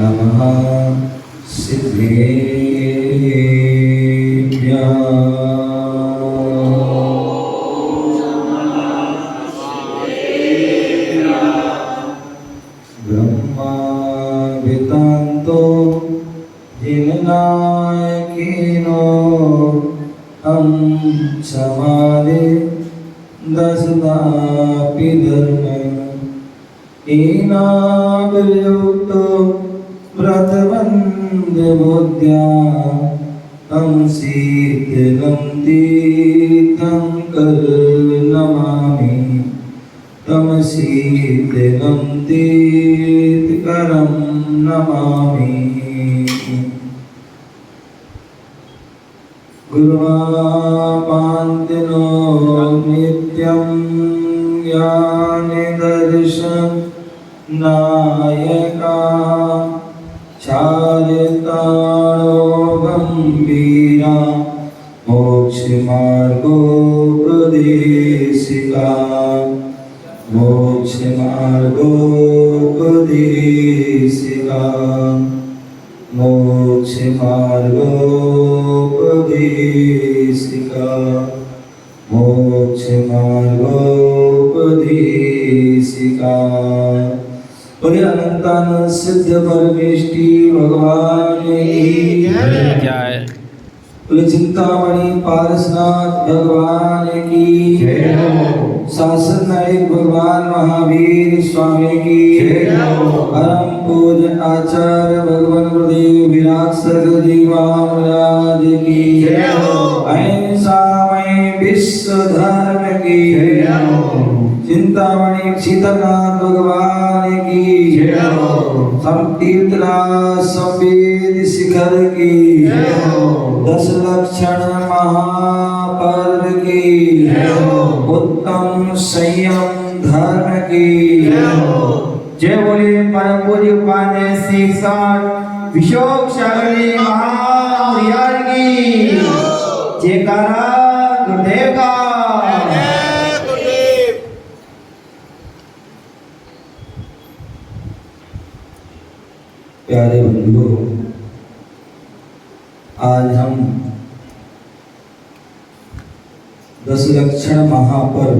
नमः सिद्धेभ्यः। ब्रह्मा वेदान्तो हिमनायकेनो हम समादे दशदापि धर्म हीनाभिर्युक्तो व्रतबन्धबुद्ध्या हम शीतलं तीर्थं नमामि तम शीतलं तीर्थकरं नमामि। गुरुवापान्तिनो नित्यं ज्ञानदर्शनायका चारितारो गम्भीरा मोक्षमार्गोपदेशिका मोक्षमार्गोपदेशिका मोक्षमार्गोपदेशिका मोक्षमार्गोपदेशिका। बोले अनंतानंद सिद्ध परमेष्टि भगवान की जय। बोले चिंतामणि पारसनाथ भगवान की जय हो। शासन नायक भगवान महावीर स्वामी की जय हो। परम पूज्य आचार्य भगवान गुरुदेव विराट सदगुरु महाराज की जय हो। अहिंसामय विश्व धर्म की जय हो। चिंतामणि शीतलनाथ भगवान की जय हो। संतीर्थराज संवेद शिखर की जय हो। 10 लक्षण महापर्व की जय हो। उत्तम संयम धर्म की जय हो। जय बोले परम पूज्य उपाध्याय शिक्षक विशोक सागरी महाविहार की जयकारा गुरुदेव का। प्यारे बंधुओं, आज हम 10 लक्षण महापर्व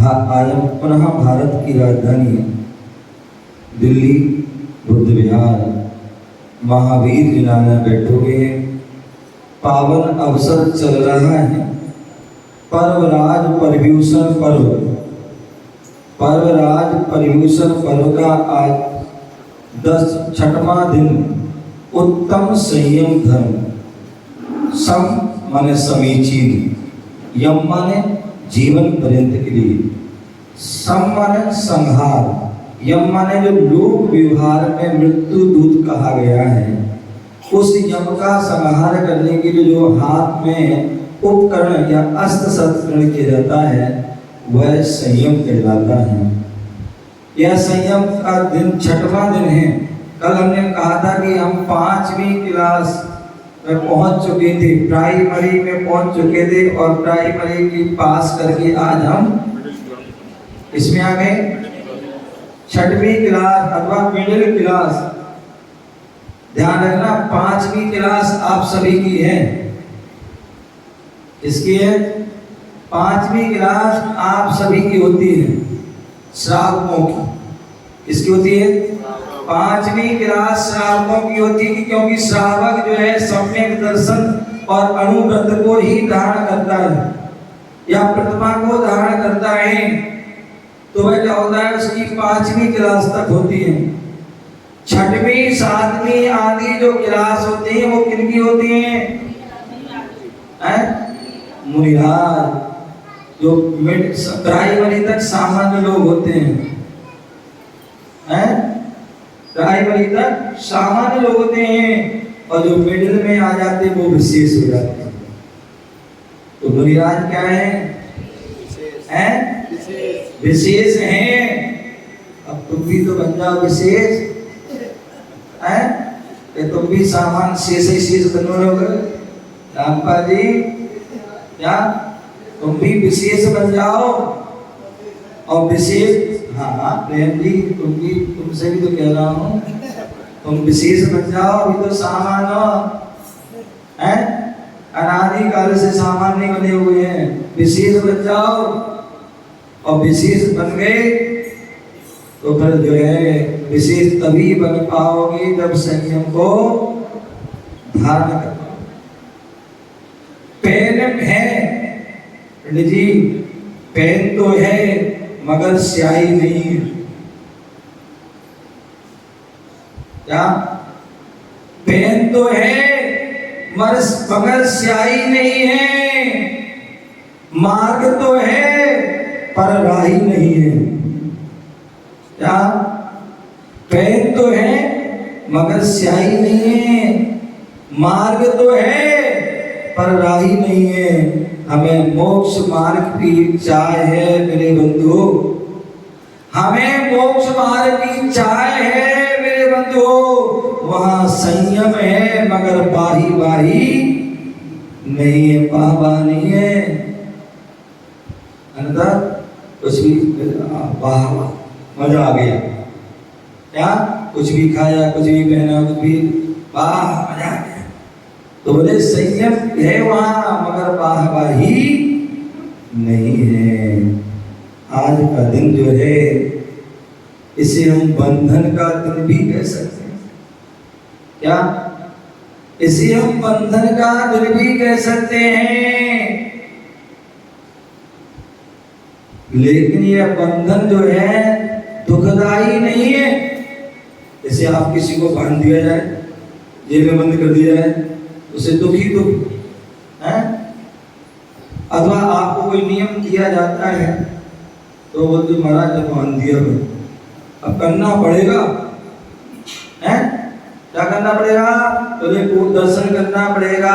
आज हम पुनः भारत की राजधानी दिल्ली बुद्ध विहार महावीर जिला में बैठे हुए हैं। पावन अवसर चल रहा है पर्वराज पर्यूषण पर्व। पर्वराज पर्यूषण पर्व का आज 6वां दिन उत्तम संयम धर्म। सम माने समीचीन, यम माने जीवन पर्यंत के लिए, सम माने संहार, यम माने जो लोक व्यवहार में मृत्यु दूत कहा गया है, उस यम का संहार करने के लिए जो हाथ में उपकरण या अस्त्र शस्त्र किया जाता है वह संयम कहलाता है। यह संयम का दिन 6वां दिन है। कल हमने कहा था कि हम 5वीं क्लास में पहुंच चुके थे, प्राइमरी में पहुंच चुके थे और प्राइमरी की पास करके आज हम इसमें आ गए 6वीं क्लास अथवा मिडिल क्लास। ध्यान रखना 5वीं क्लास आप सभी की है। इसकी है 5वीं क्लास आप सभी की होती है, श्रावकों की। इसकी होती है 5वीं क्लास श्रावकों की होती है, क्योंकि श्रावक जो है सम्यक दर्शन और अनुव्रत को ही धारण करता है या प्रतिमा को धारण करता है, तो वह क्या होता है उसकी 5वीं क्लास तक होती है। 6वीं 7वीं आदि जो क्लास होती है वो किनकी होती है? मुनिहार, जो प्राइमरी तक सामान्य लोग होते हैं, प्राइमरी तक सामान्य लोग होते हैं और जो मिडिल में आ जाते हैं वो विशेष हो जाते हैं। तो मुनिराज क्या है? विशेष हैं। अब तुम भी तो बन जाओ विशेष, तुम भी सामान शेष बनोगे। रामपा जी क्या तुम भी विशेष बन जाओ और विशेष हाँ प्रेम जी, तुमसे भी तो कह रहा हूँ, तुम विशेष बन जाओ। अभी तो सामान्य है, अनादि काल से सामान्य बने हुए हैं, विशेष बन जाओ। और विशेष बन गए तो फिर जो है विशेष तभी बन पाओगे जब संयम को धारण कर पाओ। पेन है पंडित जी, पेन तो है मगर स्याही नहीं है। क्या? पेन तो है मगर स्याही नहीं है। मार्ग तो है पर राही नहीं है। क्या? पेन तो है मगर स्याही नहीं है, मार्ग तो है पर राही नहीं है। हमें मोक्ष मार्ग की चाह है मेरे बंधु, हमें मोक्ष मार्ग की चाह है मेरे बंधु। वहां संयम है मगर बाही बाही नहीं है, बाबा नहीं है। अंदर कुछ भी वाह मजा आ गया। क्या? कुछ भी खाया, कुछ भी पहना, कुछ भी वाह मजा आ गया। तो बोले संयम है वहां मगर वाहवाही नहीं है। आज का दिन जो है इसे हम बंधन का दिन भी कह सकते हैं। क्या? इसे हम बंधन का दिन भी कह सकते हैं। लेकिन यह बंधन जो है दुखदाई नहीं है। जैसे आप किसी को बांध दिया जाए, जेल में बंद कर दिया जाए, उसे दुख ही दुख है। अथवा आपको कोई नियम दिया जाता है तो बोलते महाराज जब बांध दिया अब करना पड़ेगा है। क्या करना पड़ेगा? बोले दर्शन करना पड़ेगा,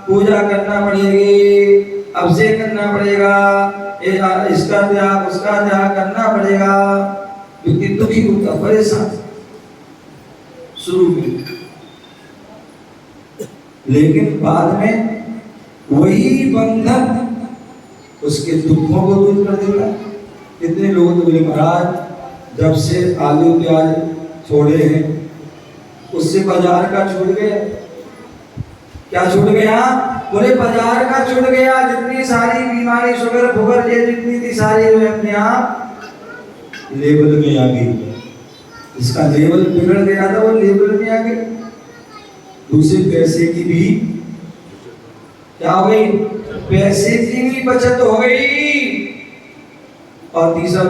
पूजा करना पड़ेगी, अभिषेक करना पड़ेगा, इसका त्याग उसका त्याग करना पड़ेगा। क्योंकि दुखी होता, परेशान शुरू में, लेकिन बाद में वही बंधन उसके दुखों को दूर कर देगा। कितने लोग तो बोले महाराज जब से आलू प्याज छोड़े हैं उससे बाजार का छूट गया। क्या छूट गया? बोले बाजार का छूट गया। जितनी सारी बीमारी, शुगर फुगर ये जितनी थी सारी जो अपने आप लेवल में आ गई। इसका लेवल बिगड़ गया था, वो लेवल में आ गई। दूसरे पैसे की भी क्या हो गई? पैसे की भी बचत हो गई। और तीसरा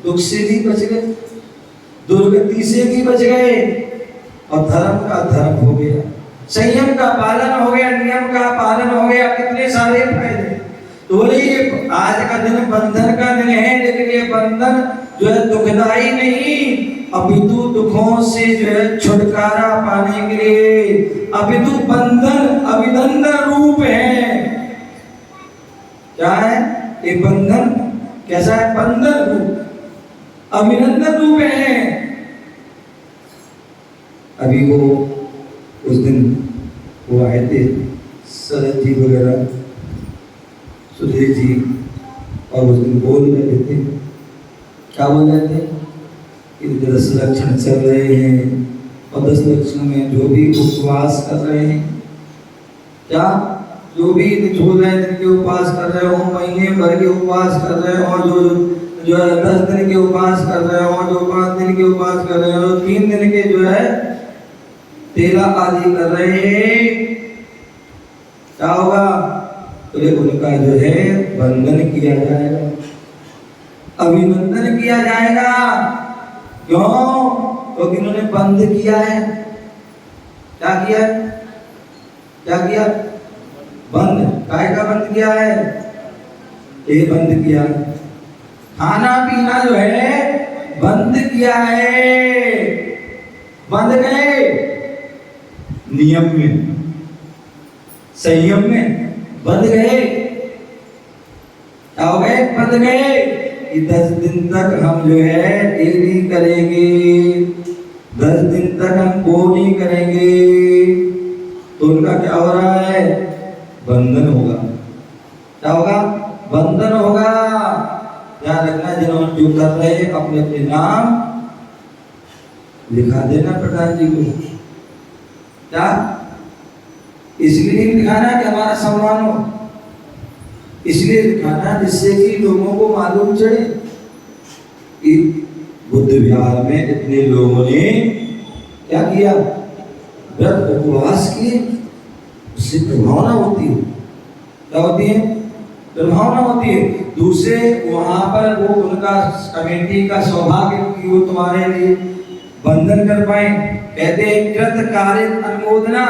दुख से भी बच गए, दुर्गति से भी बच गए, और धर्म का धर्म हो गया, संयम का पालन हो गया, नियम का पालन हो गया। कितने सारे फायदे। तो बोले ये आज का दिन बंधन का दिन है, लेकिन ये बंधन जो है दुखदाई नहीं, अपितु दुखों से जो है छुटकारा पाने के लिए अपितु बंधन अभिनंदन रूप है। क्या है ये बंधन? कैसा है? बंधन रूप, अभिनंदन रूप है। अभी वो उस दिन वो आए थे शरद जी वगैरह, सुधीर जी, और उस दिन बोल रहे थे। क्या बोल रहे थे? कि 10 लक्षण चल रहे हैं और 10 लक्षण में जो भी उपवास कर रहे हैं, क्या जो भी छोड़ रहे दिन के उपवास कर रहे हो, महीने भर के उपवास कर रहे हो, जो है 10 दिन के उपवास कर रहे हो, जो 5 दिन के उपवास कर रहे हो, 3 दिन के जो है तेला आदि कर रहे हैं, क्या होगा? तो उनका जो है बंधन किया जाएगा, अभिनंदन किया जाएगा। क्यों? क्योंकि उन्होंने बंद किया है। क्या किया? क्या किया? बंद। काय का बंद किया है? ये बंद किया। खाना पीना जो है बंद किया है। बंद गए नियम में, संयम में बंद गए। क्या हो गए? बंद गए कि 10 दिन तक हम जो है ये नहीं करेंगे, 10 दिन तक हम वो नहीं करेंगे। तो उनका क्या हो रहा है? बंधन होगा। क्या होगा? बंधन होगा। ध्यान रखना, जिन्होंने जो कर रहे हैं अपने अपने नाम लिखा देना प्रधान जी को। क्या इसलिए नहीं लिखाना कि हमारा सम्मान हो, इसलिए लिखाना जिससे कि लोगों को मालूम चले कि बुद्ध विहार में इतने लोगों ने क्या किया, व्रत उपवास किए। उससे प्रभावना होती है, क्या होती है, प्रभावना होती है। दूसरे वहां पर वो उनका कमेटी का सौभाग्य कि वो तुम्हारे लिए बंधन कर पाए। कहते हैं कृत कार्य अनुमोदना,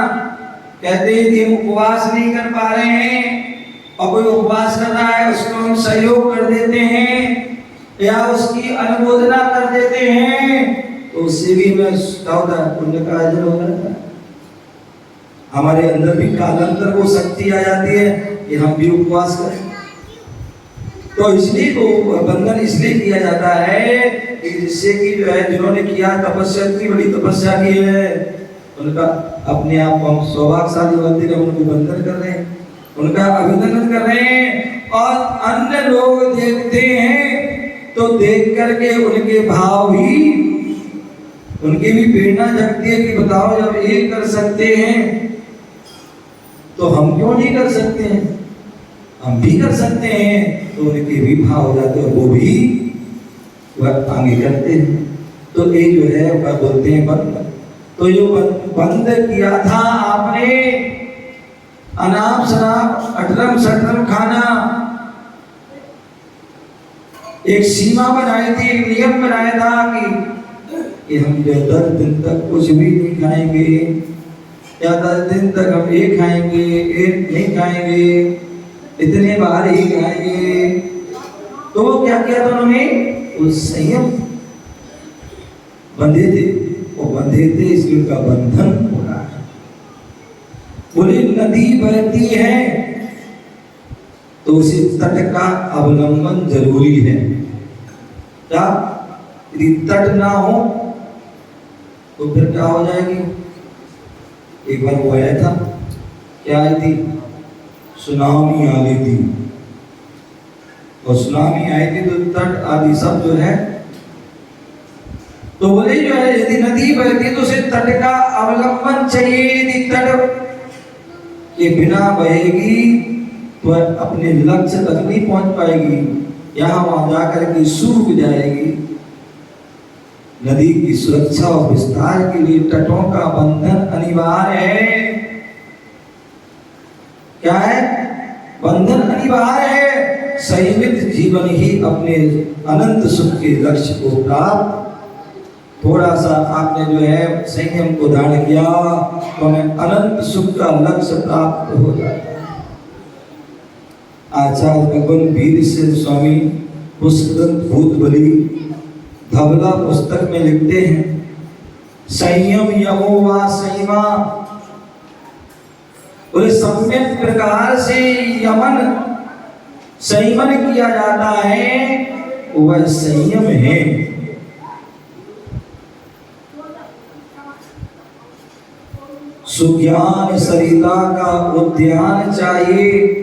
कहते हैं कि हम उपवास नहीं कर पा रहे हैं और कोई उपवास कर रहा है उसको हम सहयोग कर देते हैं या उसकी अनुमोदना कर देते हैं, तो उससे भी हमें पुण्य का अजर हो जाता है। हमारे अंदर भी कालांतर वो शक्ति आ जाती है कि हम भी उपवास करें। तो इसलिए तो बंधन इसलिए किया जाता है कि जिससे कि जो है जिन्होंने किया तपस्या, इतनी बड़ी तपस्या की है, उनका अपने आप को हम सौभाग्यशाली होते हैं, उनको बंधन कर रहे हैं, उनका अभिनंदन कर रहे हैं। और अन्य लोग देखते हैं तो देख करके उनके भाव भी, उनकी भी प्रेरणा जगती है कि बताओ जब ये कर सकते हैं तो हम क्यों नहीं कर सकते हैं, हम भी कर सकते हैं। तो उनके भी भाव हो जाते हैं, वो भी वह आगे करते हैं। तो ये जो है वह बोलते हैं बंद। तो जो बंद किया था आपने अनाप शराब अठरम सठरम खाना, एक सीमा बनाई थी, एक नियम बनाया था कि हम जो 10 दिन तक कुछ भी नहीं खाएंगे या 10 दिन तक हम एक खाएंगे, एक नहीं खाएंगे, इतने बार ही खाएंगे। तो वो क्या किया था उन्होंने, उस संयम बंधे थे, वो बंधे थे, इसलिए उनका बंधन हो रहा है। बोले नदी बहती है तो उसे तट का अवलंबन जरूरी है। क्या यदि तट ना हो तो फिर क्या हो जाएगी। एक बार वो आया था, क्या आई थी, सुनामी आ गई थी, और सुनामी आई थी तो तट आदि सब जो है, तो बोले जो है यदि नदी बहती तो उसे तट का अवलंबन चाहिए। यदि तट के बिना बहेगी तो अपने लक्ष्य तक नहीं पहुंच पाएगी, यहाँ वहां जाकर के सूख जाएगी। नदी की सुरक्षा और विस्तार के लिए तटों का बंधन अनिवार्य है। क्या है, बंधन अनिवार्य है। संयमित जीवन ही अपने अनंत सुख के लक्ष्य को प्राप्त। थोड़ा सा आपने जो है संयम को धारण किया तो हमें अनंत सुख का लक्ष्य प्राप्त हो जाता है। आचार्य भगवान वीर सिंह स्वामी पुष्पदंत भूतबली धवला पुस्तक में लिखते हैं, संयम यमो वा संयमा, और सम्यक प्रकार से यमन संयमन किया जाता है, वह संयम है। सुज्ञान सरिता का उद्यान चाहिए।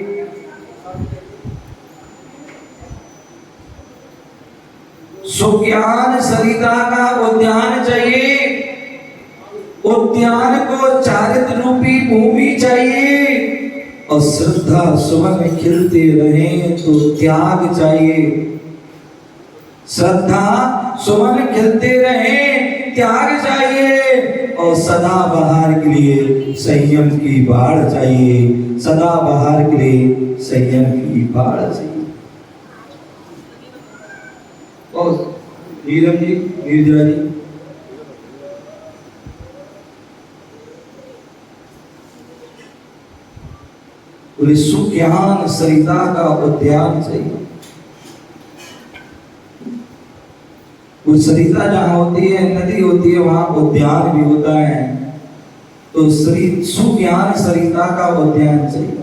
सुज्ञान सरिता का उद्यान चाहिए। उद्यान को चारित्र रूपी भूमि चाहिए, और श्रद्धा सुमन खिलते रहे तो त्याग चाहिए। श्रद्धा सुमन खिलते रहे, त्याग चाहिए, और सदा बहार के लिए संयम की बाढ़ चाहिए। सदा बहार के लिए संयम की बाढ़ चाहिए। और नीलम जी, निर्जरा जी, बोले सुज्ञान सरिता का उद्यान चाहिए। वो सरिता जहाँ होती है, नदी होती है, वहां उद्यान भी होता है। तो सुज्ञान सरिता का उद्यान चाहिए।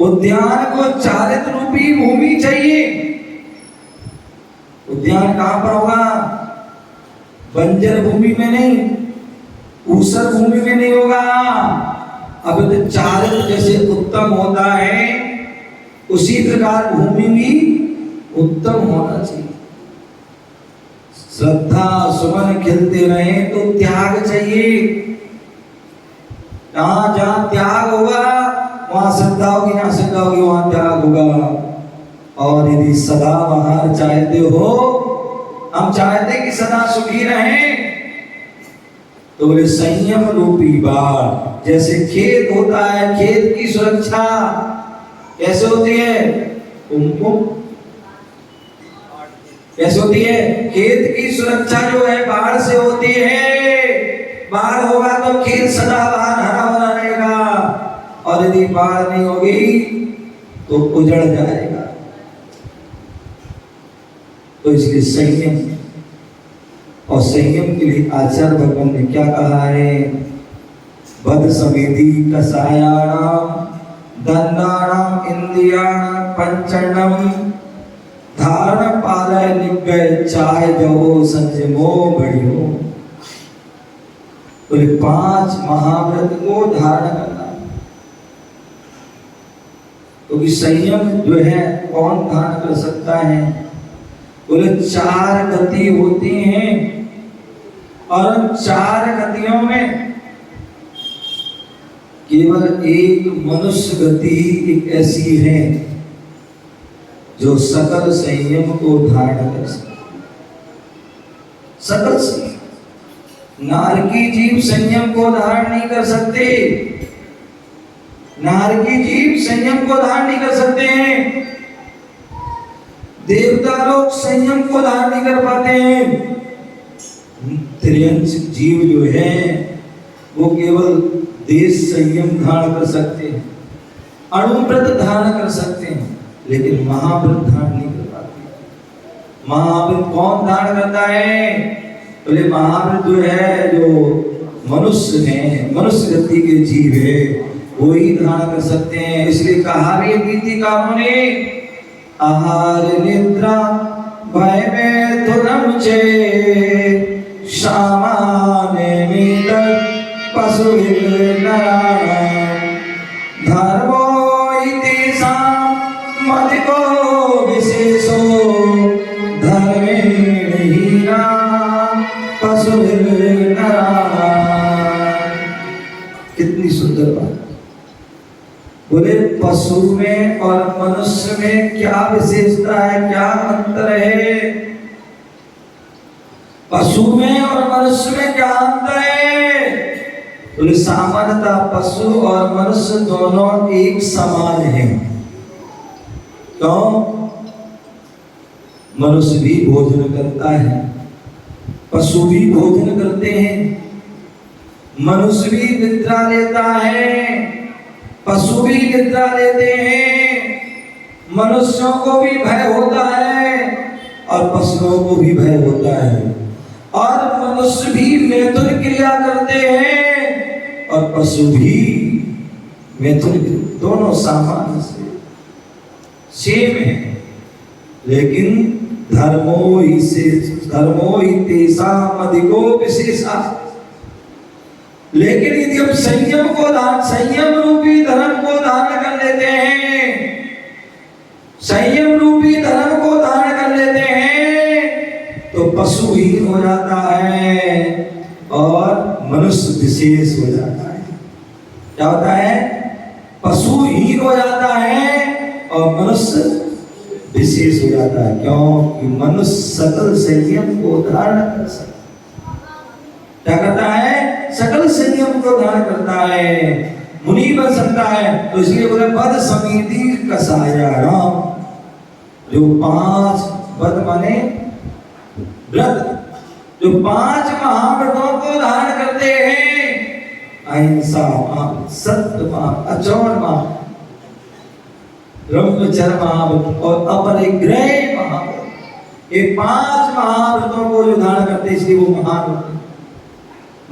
उद्यान को चारित्र रूपी भूमि चाहिए। उद्यान कहां पर होगा, बंजर भूमि में नहीं, ऊसर भूमि में नहीं होगा। अब तो चारित्र जैसे उत्तम होता है, उसी प्रकार भूमि भी उत्तम होना चाहिए। श्रद्धा सुमन खिलते रहे तो त्याग चाहिए। जहां जहां त्याग होगा वहां श्रद्धा होगी, जहां श्रद्धा होगी वहां त्याग होगा। और यदि सदा बाहर चाहते हो, हम चाहते कि सदा सुखी रहें, तो बोले संयम रूपी बाढ़। जैसे खेत होता है, खेत की सुरक्षा कैसे होती है? कुमकुम कैसे होती है? खेत की सुरक्षा जो है बाढ़ से होती है। बाढ़ होगा तो खेत सदा बाहर हरा भरा रहेगा, और यदि बाढ़ नहीं होगी तो उजड़ जाएगा। तो इसलिए संयम, और संयम के लिए आचार्य भगवान ने क्या कहा है? बद समेधि कसायाणाम दंडाणाम इंद्रियाणाम पंचरणम धारण पालय निग्गय चाय जहो संयमो बढ़ियो। बोले 5 महाव्रत को धारण करना। क्योंकि संयम जो है कौन धारण कर सकता है? बोले 4 गति होती हैं, और उन 4 गतियों में केवल एक मनुष्य गति एक ऐसी है जो सकल संयम को धारण कर सकती। सकल संयम। नारकी जीव संयम को धारण नहीं कर सकते। नारकी जीव संयम को धारण नहीं कर सकते हैं। देवता लोग संयम को धारण नहीं कर पाते हैं। त्रियंश जीव जो है वो केवल देश संयम धारण कर सकते हैं, अणुव्रत धारण कर सकते हैं, लेकिन महाव्रत धारण नहीं कर पाते। महाव्रत कौन धारण करता है? बोले महाव्रत जो है, जो मनुष्य है, मनुष्य गति के जीव है, वो ही धारण कर सकते हैं। इसलिए कहा भी गीतिकारों ने, आहार निद्रा भय में धुरम चे सामान्य मितर पशु धर्मो इतिसाम मदिको विशेषो धर्मेण हीना पशु। कितनी सुंदर बात। बोले पशु में और मनुष्य में क्या विशेषता है, क्या अंतर है? पशु में और मनुष्य में क्या अंतर है? बोले सामान्यतः पशु और मनुष्य दोनों एक समान हैं। क्यों? मनुष्य भी भोजन करता है, पशु भी भोजन करते हैं, मनुष्य भी निद्रा लेता है, पशु भी निद्रा लेते हैं। मनुष्यों को भी भय होता है और पशुओं को भी भय होता है, और मनुष्य भी मैथुन क्रिया करते हैं और पशु भी मैथुन, दोनों सामान्य से सेम है। लेकिन धर्मो ही तेषाम अधिको विशेषा। लेकिन यदि हम संयम रूपी धर्म को धारण कर लेते हैं, संयम रूपी धर्म को धारण कर लेते हैं, तो पशुहीन हो जाता है और मनुष्य विशेष हो जाता है। क्या होता है? पशुहीन हो जाता है और मनुष्य विशेष हो जाता है। क्यों? कि मनुष्य सकल संयम को धारण कर सकता है। क्या करता है? सकल संयम को धारण करता है, मुनि बन सकता है। तो इसलिए बोले बद समिति कसायाणाम। जो 5 बद माने व्रत, जो 5 महाव्रतों को धारण करते हैं, अहिंसा, सत्य, अचौर, ब्रह्मचर्य महाव्रत और अपरिग्रह महाव्रत, ये 5 महाव्रतों को जो धारण करते हैं, इसलिए वो महान होते हैं।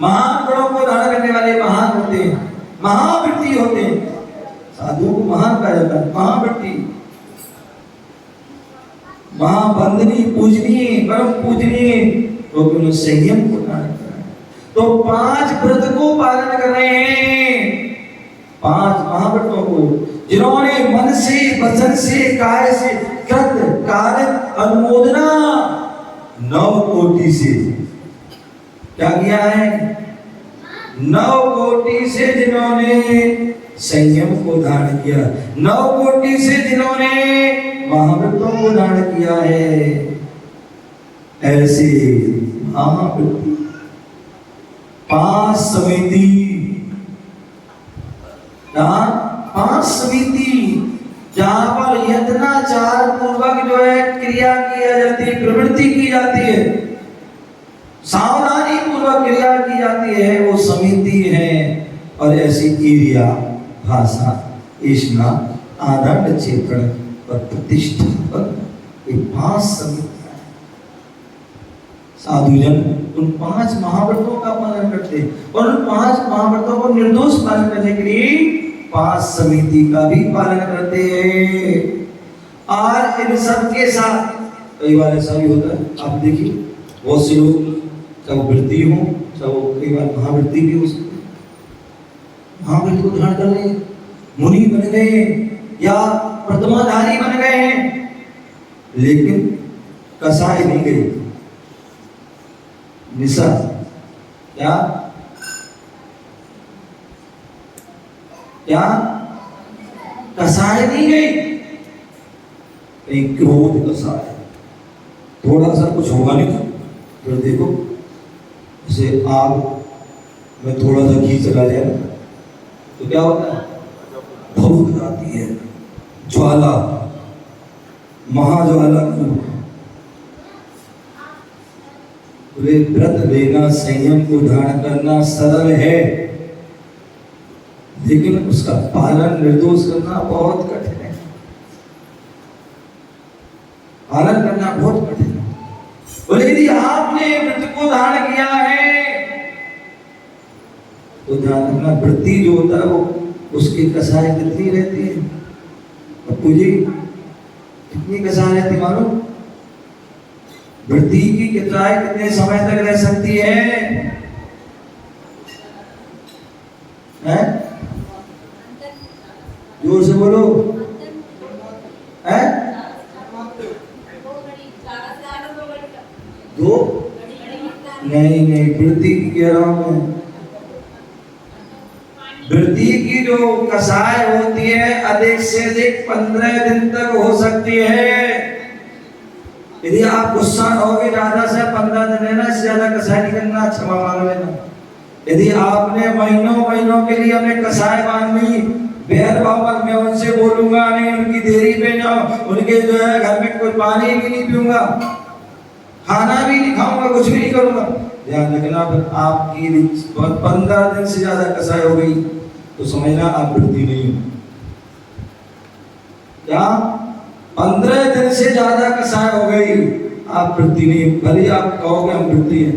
महान गुणों को धारण करने वाले महान होते हैं, महावृत्ति होते हैं। साधुओं को महान कहा जाता है, महावृत्ति, महाबंदनी, पूजनीय, परम पूजनीय, तो उन्होंने संयम को धारण करा है। तो 5 व्रत को पालन कर रहे हैं, 5 महाव्रतों को, जिन्होंने मन से, वचन से, काया से कृत कार्य अनुमोदना 9 कोटि से। क्या किया है? 9 कोटि से जिन्होंने संयम को धारण किया, 9 कोटि से जिन्होंने महाव्रतों को धारण किया है, ऐसे महाव्रत 5 समिति, 5 समिति जहां पर यत्नाचार पूर्वक जो है क्रिया की जाती है, प्रवृत्ति की जाती है, सावधानी पूर्वक क्रिया की जाती है, वो समिति है। और ऐसी क्रिया, भाषा, ईष्णा, आदर, चेतन और प्रतिष्ठा, ये 5 समितियां हैं। साधुजन उन 5 महाव्रतों का पालन करते हैं और उन 5 महाव्रतों को निर्दोष पालन करने के लिए 5 समिति का भी पालन करते हैं। और इन सब के साथ कई बार ऐसा भी होता है, आप देखिए बहुत से लोग चाहे वो वृत्ति हो, चाहे वो कई बार महावृत्ति भी हो सकती है, महावृत्ति को धारण कर ले, मुनि बन गए या प्रतिमाधारी बन गए हैं, लेकिन कसाई नहीं गई। निशा क्या क्या कसाई नहीं गई, कहीं क्रोध कसाई, थोड़ा सा कुछ होगा नहीं था, फिर देखो जैसे आग में थोड़ा सा घी चला जाए तो क्या होता है? भभूक आती है, ज्वाला, महाज्वाला। बोले व्रत लेना, संयम को धारण करना सरल है, लेकिन उसका पालन निर्दोष करना बहुत कठिन है। पालन करना बहुत कठिन है। बोले यदि आपने व्रत को धारण किया है तो ध्यान रखना, वृत्ति जो होता है वो उसकी कसाई कितनी रहती है? पप्पू जी कितनी कसाई रहती मालूम? वृत्ति की कसाई कितने समय तक रह सकती है? हैं? जोर से बोलो। हैं? 2 नहीं, वृत्ति की कह रहा हूं मैं। वृत्ति की जो कसाय होती है अधिक से अधिक 15 दिन तक हो सकती है। यदि आप गुस्सा रहोगे ज्यादा से 15 दिन है ना, इससे ज्यादा कसाय नहीं करना, क्षमा मांग लेना। यदि आपने महीनों के लिए हमें कसाय बांध ली, बैर बाबा मैं उनसे बोलूंगा नहीं, उनकी देरी पे जाओ, उनके जो है घर में कोई पानी भी नहीं पीऊंगा, खाना भी नहीं खाऊंगा, कुछ भी नहीं करूंगा, ध्यान रखना फिर आपकी 15 दिन से ज्यादा कसाई हो गई तो समझना आप वृत्ति नहीं हो। क्या 15 दिन से ज्यादा कसाई हो गई आप वृत्ति नहीं, भले आप कहोगे हम वृत्ति है,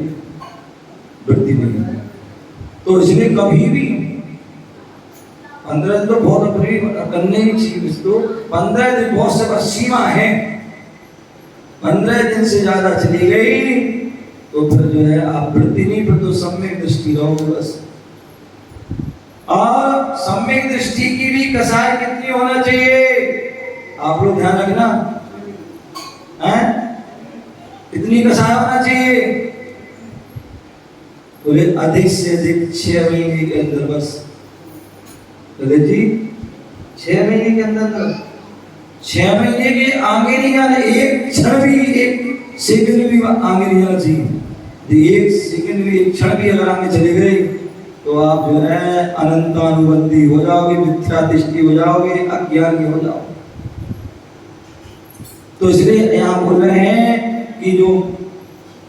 वृत्ति नहीं है। तो इसलिए कभी भी 15 दिन तो बहुत अपनी करने ही चाहिए, इसको 15 दिन बहुत से सीमा है। 15 दिन से ज्यादा चली गई तो फिर जो है आप वृत्ति नहीं, फिर तो सम्यक दृष्टि रहोगे बस। और सम्यक दृष्टि की भी कसाई कितनी होना चाहिए आप लोग ध्यान रखना है, कितनी कसाई होना चाहिए? बोले अधिक से अधिक 6 महीने के अंदर बस। बोले जी 6 महीने के अंदर, 6 महीने के आगे नहीं जाना, एक क्षण भी, एक सेकंड भी आगे नहीं जाना चाहिए। एक सेकंड भी, एक क्षण भी अगर आगे चले गए तो आप जो है अनंतानुबंधी हो जाओगे, मिथ्या दृष्टि हो जाओगे, अज्ञानी हो जाओगे। तो इसलिए यहाँ बोल रहे हैं कि जो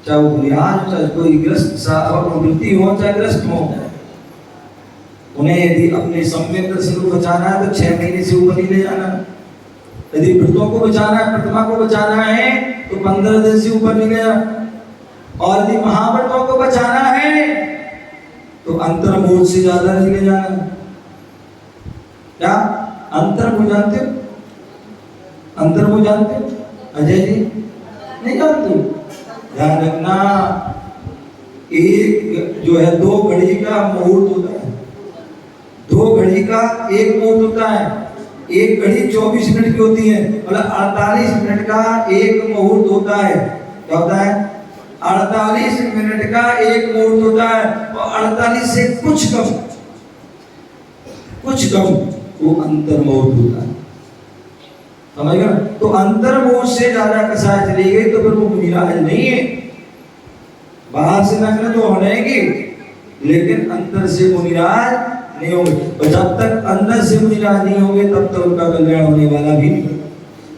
चाहे वो बुनियाद, चाहे कोई ग्रस्त वृत्ति हो, चाहे ग्रस्त हो, उन्हें यदि अपने सम्यक दर्शन को बचाना है तो 6 महीने से ऊपर नहीं ले जाना। यदि व्रतों को बचाना है, प्रतिमा को बचाना है तो 15 दिन से ऊपर नहीं ले जाना। और यदि महाव्रतों को बचाना है तो अंतर्मोह से ज्यादा नहीं ले जाना। क्या अंतर्मोह जानते हो? अंतर्मोह जानते हो अजय जी? नहीं जानते? ध्यान रखना, एक जो है 2 घड़ी का मुहूर्त होता है, 2 घड़ी का एक मुहूर्त होता है। एक घड़ी 24 मिनट की होती है, मतलब 48 मिनट का एक मुहूर्त होता है। क्या होता है? 48 मिनट का एक मुहूर्त होता है, और 48 से कुछ कम वो अंतर मुहूर्त होता है। समझ गए? तो अंतर मुहूर्त से ज्यादा कसाय चली गई तो फिर वो मुनिराज नहीं है। बाहर से नग्न तो होनेगी, लेकिन अंतर से मुनिराज नहीं होंगे। और जब तक अंदर से मुनिराज नहीं होंगे तब तक उनका कल्याण होने वाला भी नहीं।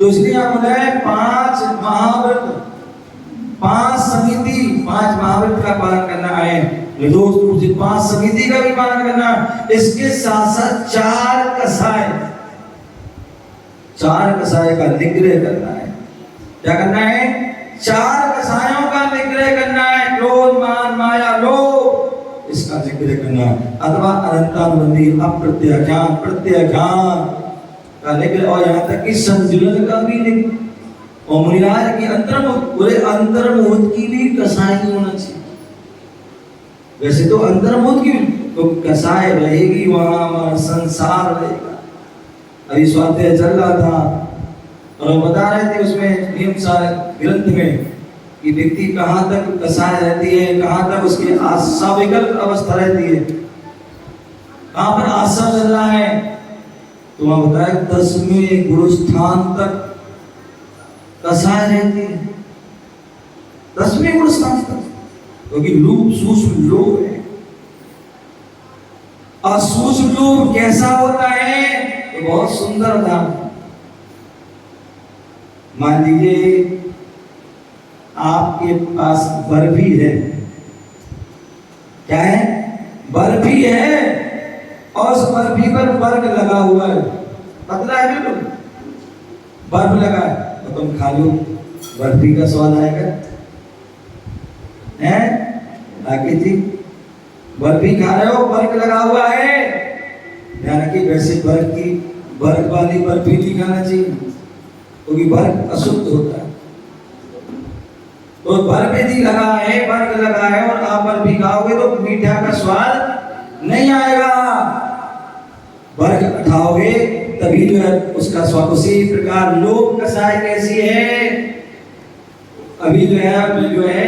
तो इसलिए आप बताए 5 महाव्रत, 5 समिति, 5 महाव्रत का पालन करना है, निर्दोष रूप से 5 समिति का भी पालन करना। इसके साथ साथ 4 कसाय, 4 कसाय का निग्रह करना है। क्या करना है? 4 कसायों का निग्रह करना है। क्रोध, मान, माया, लोभ, इसका निग्रह करना है। अथवा अनंतानुबंधी, अप्रत्याख्यान, प्रत्याख्यान का निग्रह, और यहाँ तक कि संजुलन का भी निग्रह। और मुनिराज की अंतर्मुख, बोले अंतर्मुख की भी कसाय नहीं होना चाहिए। वैसे तो अंतर्मुख की तो कसाय रहेगी, वहां संसार रहेगा। अभी स्वाध्याय चल रहा था और हम बता रहे थे उसमें नियम सारे ग्रंथ में कि व्यक्ति कहाँ तक कसाय रहती है, कहाँ तक उसकी आशाविकल्प अवस्था रहती है, कहाँ पर आशा चल रहा है। तो वहां बताया 10वें गुरुस्थान तक कसाय रहती है, 10वें गुरुस्थान तक, क्योंकि रूप सूक्ष्म लोभ है। और सूक्ष्म लोभ कैसा होता है? तो बहुत सुंदर था। मान लीजिए आपके पास बर्फी है, क्या है? बर्फी है, और उस बर्फी पर बर्फ लगा हुआ है, पतला है बिल्कुल, बर्फ लगा है, तो तुम खा लो, बर्फी का स्वाद आएगा, हैं? राकेश जी, बर्फी खा रहे हो, बर्फ लगा हुआ है, ध्यान रखिए। वैसे बर्फ वाली बर्फी नहीं खाना चाहिए, क्योंकि बर्फ अशुद्ध होता है। तो बर्फ यदि लगा है, बर्फ लगा है, और आप बर्फी खाओगे तो मीठा का स्वाद नहीं आएगा। बर्फ खाओगे तभी जो है उसका स्वाद। उसी प्रकार लोभ कसाय कैसी है? अभी जो है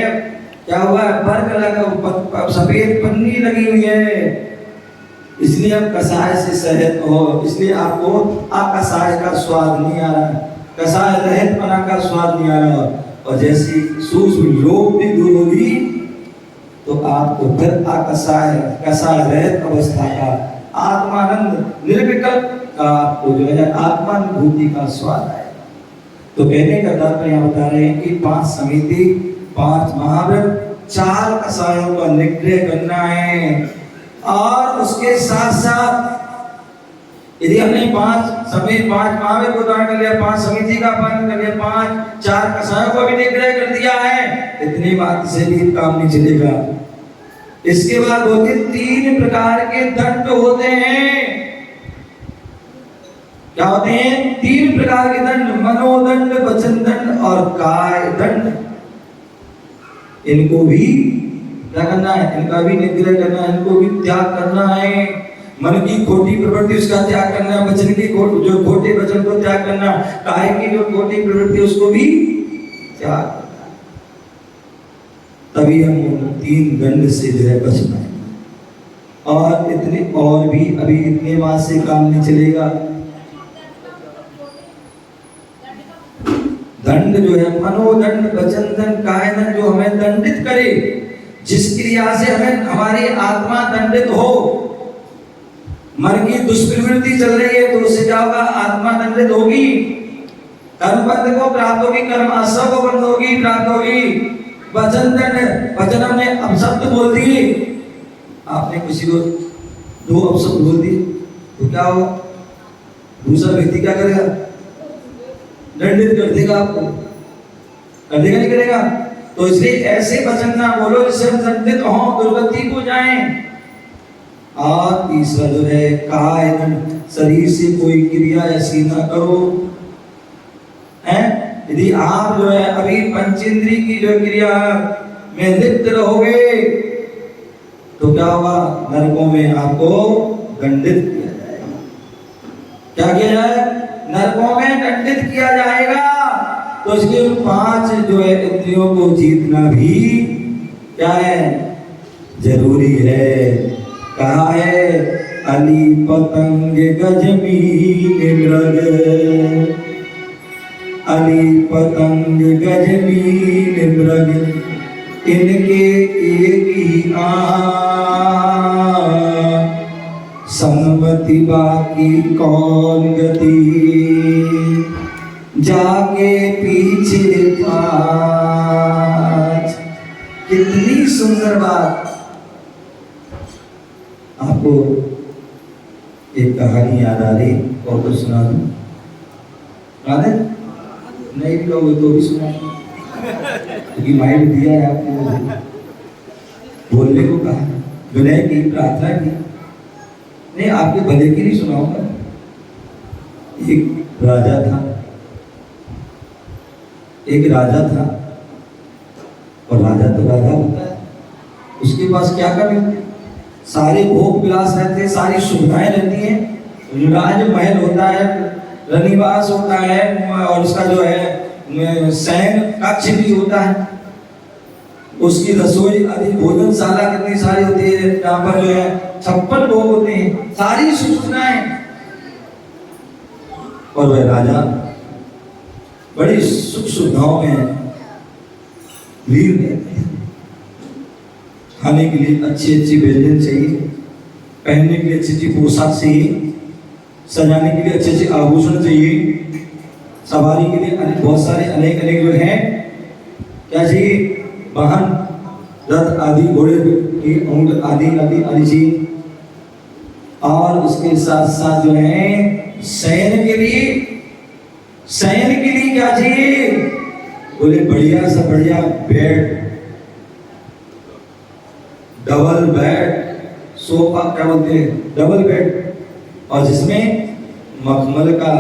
क्या हुआ? बर्फ लगा, सफेद पन्नी लगी हुई है, इसलिए आप कसाय से सहित हो, इसलिए आपको कसाय का स्वाद नहीं आ रहा है, कसाय रहित पना का स्वाद नहीं आ रहा। और जैसी सूक्ष्म लोभ भी दूर होगी तो आपको फिर कसाय रहित अवस्था का आत्मानंद, निर्विकल्प का आपको जो है आत्मानुभूति का स्वाद आएगा। तो कहने का तात्पर्य यहाँ बता रहे हैं कि 5 समिति, 5 महाव्रत, 4 कसायों का निग्रह करना है। और उसके साथ साथ यदि हमने 5 महाव्रत को धारण कर लिया, 5 समिति का पालन कर लिया, 4 कसायों को भी निग्रह कर दिया है, इतनी बात से भी काम नहीं चलेगा। इसके बाद होते 3 प्रकार के दंड होते हैं। क्या होते हैं? 3 प्रकार के दंड, मनोदंड, वचन दंड और काय दंड। इनको भी क्या करना है? इनका भी निग्रह करना है, इनको भी त्याग करना है। मन की खोटी प्रवृत्ति उसका त्याग करना है, वचन की जो खोटे वचन को त्याग करना, काय की जो खोटी प्रवृत्ति उसको भी त्याग करना। तभी हम 3 दंड से जो है बच पाएंगे। और इतने और भी अभी इतने बात से काम नहीं चलेगा। दंड जो है मनोदंड, वचन दंड, काय दंड, जो हमें दंडित करे, जिस क्रिया से हमें हमारी आत्मा दंडित हो। मन की दुष्प्रवृत्ति चल रही है तो उससे क्या होगा? आत्मा दंडित होगी। कर्म बंध को प्राप्त होगी, कर्म असव को बंद होगी, प्राप्त होगी। वचन दंड, वचन हमने अपशब्द बोल दिए, आपने किसी को 2 अपशब्द बोल दिए तो क्या होगा? दूसरा व्यक्ति क्या करेगा? दंडित कर देगा आपको, कर देगा नहीं करेगा? तो इसलिए ऐसे वचन ना बोलो जिससे हम दंडित हो, दुर्गति को जाएं। और तीसरा जो है काय दंड, शरीर से कोई क्रिया ऐसी ना करो, हैं? यदि आप जो है अभी पंचेंद्रिय की जो क्रिया में लिप्त रहोगे तो क्या होगा? नरकों में आपको दंडित किया जाएगा। क्या किया जाए? नरकों में दंडित किया जाएगा। तो इसके 5 जो है इंद्रियों को जीतना भी क्या है, जरूरी है। कहा है अली पतंग गजमीन मृग, अली पतंग गजमीन मृग, इनके एक ही सन्मति बाकी कौन गति, जाके पीछे पाँच। कितनी सुंदर बात। आपको एक कहानी याद आ रही, और तो सुना दूं? याद है? नहीं भी लोग तो भी सुना, क्योंकि माइंड दिया है आपको, बोलने को कहा, विनय की, प्रार्थना की। नहीं, आपके भले की नहीं सुनाऊंगा। एक राजा था, एक राजा था, और राजा तो राजा होता है, उसके पास क्या कमी, सारे भोग विलास रहते हैं, सारी सुविधाएं रहती हैं, राजमहल होता है, रनिवास होता है, और उसका जो है सैन्य कक्ष भी होता है, उसकी रसोई आदि भोजनशाला कितनी सारी होती है, यहाँ पर जो है 56 भोग होते हैं, सारी सूचनाएं। और वह राजा बड़ी सुख सुविधाओं में लीन रहते हैं। खाने के लिए अच्छी अच्छी व्यंजन चाहिए, पहनने के लिए अच्छी अच्छी पोशाक चाहिए, सजाने के लिए अच्छे अच्छे आभूषण चाहिए, सवारी के लिए बहुत सारे अनेक अनेक जो हैं क्या चाहिए, वाहन, रथ आदि, घोड़े की ऊंट आदि आदि आदि चाहिए। और उसके साथ साथ जो है शयन के लिए क्या चाहिए, बोले बढ़िया से बढ़िया बेड, डबल बेड, सोफा क्या बोलते हैं, डबल बेड, और जिसमें मखमल का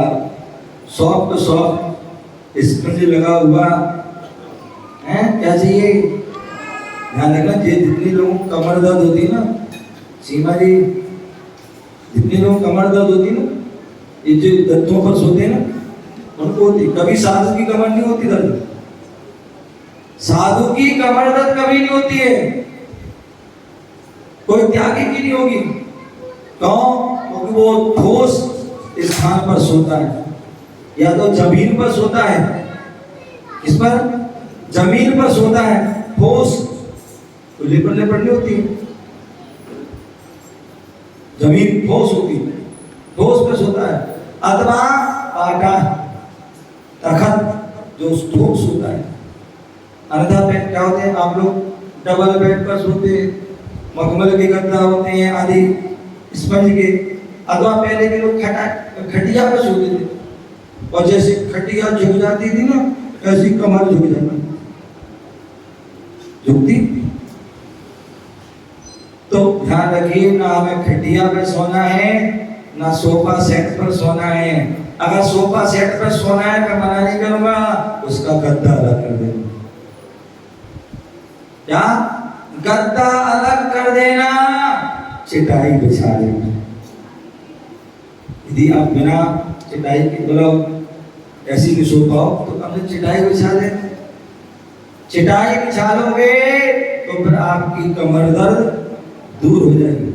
सॉफ्ट स्पंज लगा हुआ है। क्या चाहिए, ध्यान रखना, ये जितने लोगों को कमर दर्द होती है ना, सीमा जी, जितने लोगों को कमर दर्द होती है ना, ये जो दत्तों पर सोते हैं ना, उनको होती। कभी साधु की कमर नहीं होती दर्द, साधु की कमर दर्द कभी नहीं होती है, कोई त्यागी की नहीं होगी। क्यों? क्योंकि वो ठोस स्थान पर सोता है, या तो जमीन पर सोता है, किस पर, जमीन पर सोता है, ठोस, तो लेपर नहीं होती है, जमीन ठोस होती है, ठोस पर सोता है, अथवा पाटा तखत जो ठोस होता है। अन्यथा पे क्या होते हैं, आप लोग डबल बेड पर सोते, मखमल के गद्दा होते हैं आदि, स्पंज के, अथवा पहले के लोग खटिया पर सोते थे, और जैसे खटिया झुक जाती थी ना, ऐसी कमर झुक जाती, झुकती। तो ध्यान रखिए, ना हमें खटिया पे सोना है, ना सोफा सेट पर सोना है। अगर सोफा सेट पर सोना है तो मना नहीं करूंगा, उसका गद्दा अलग कर देना। क्या? गद्दा अलग कर देना, चटाई बिछा देना। यदि आप बिना चटाई के मतलब ऐसी नहीं सो पाओ, तो कम से चटाई बिछा देना। चटाई बिछा लोगे तो फिर आपकी कमर दर्द दूर हो जाएगी।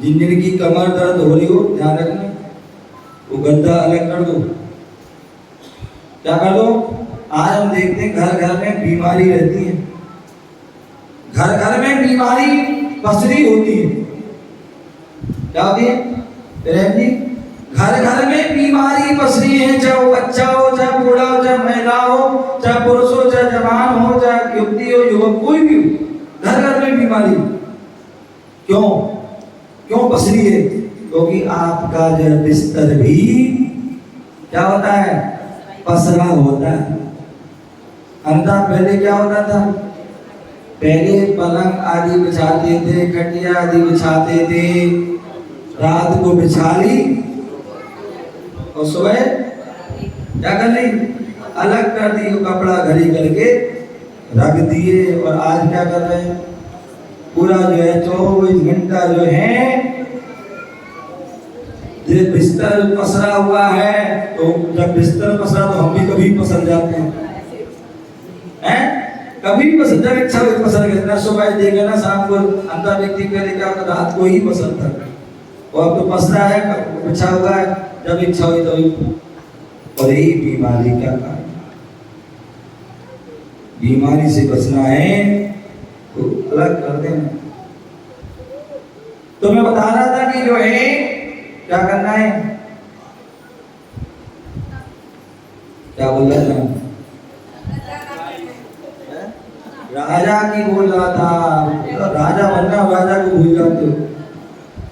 जिन की कमर दर्द हो रही हो, ध्यान रखना, वो गद्दा अलग कर दो। क्या कर दो? आज हम देखते हैं घर घर में बीमारी रहती है, घर घर में बीमारी पसरी होती है। क्या होती है जी? घर घर में बीमारी पसरी है, चाहे वो बच्चा हो, चाहे बूढ़ा हो, चाहे महिला हो, चाहे पुरुष हो, चाहे जवान हो, चाहे युवती हो, युवक, कोई भी हो, घर घर में बीमारी। क्यों क्यों पसरी है? क्योंकि आपका जो बिस्तर भी क्या होता है, पसरा होता है। अंधा पहले क्या होता था, पहले पलंग आदि बिछाते थे, खटिया आदि बिछाते थे, रात को बिछा ली और सुबह क्या कर ली, अलग कर दी, कपड़ा घड़ी करके रख दिए। और आज क्या कर रहे हैं, पूरा जो है 24 घंटा जो है जब बिस्तर पसरा हुआ है तो जब बिस्तर पसरा तो हम भी कभी पसर जाते हैं कभी पसर, जब इच्छा हुई पसर गए ना, सुबह देखे ना शाम को अंधा व्यक्ति पहले क्या होता, रात को ही पसरता है। और अब तो पसरा है, बिछा हुआ है, जब इच्छा हुई तभी। और यही बीमारी का कारण, बीमारी से बचना है तो अलग कर देना। तो मैं बता रहा था कि जो है क्या करना है, क्या बोल रहा था, राजा की बोल रहा था, राजा बनना, राजा को भूल जाते हो।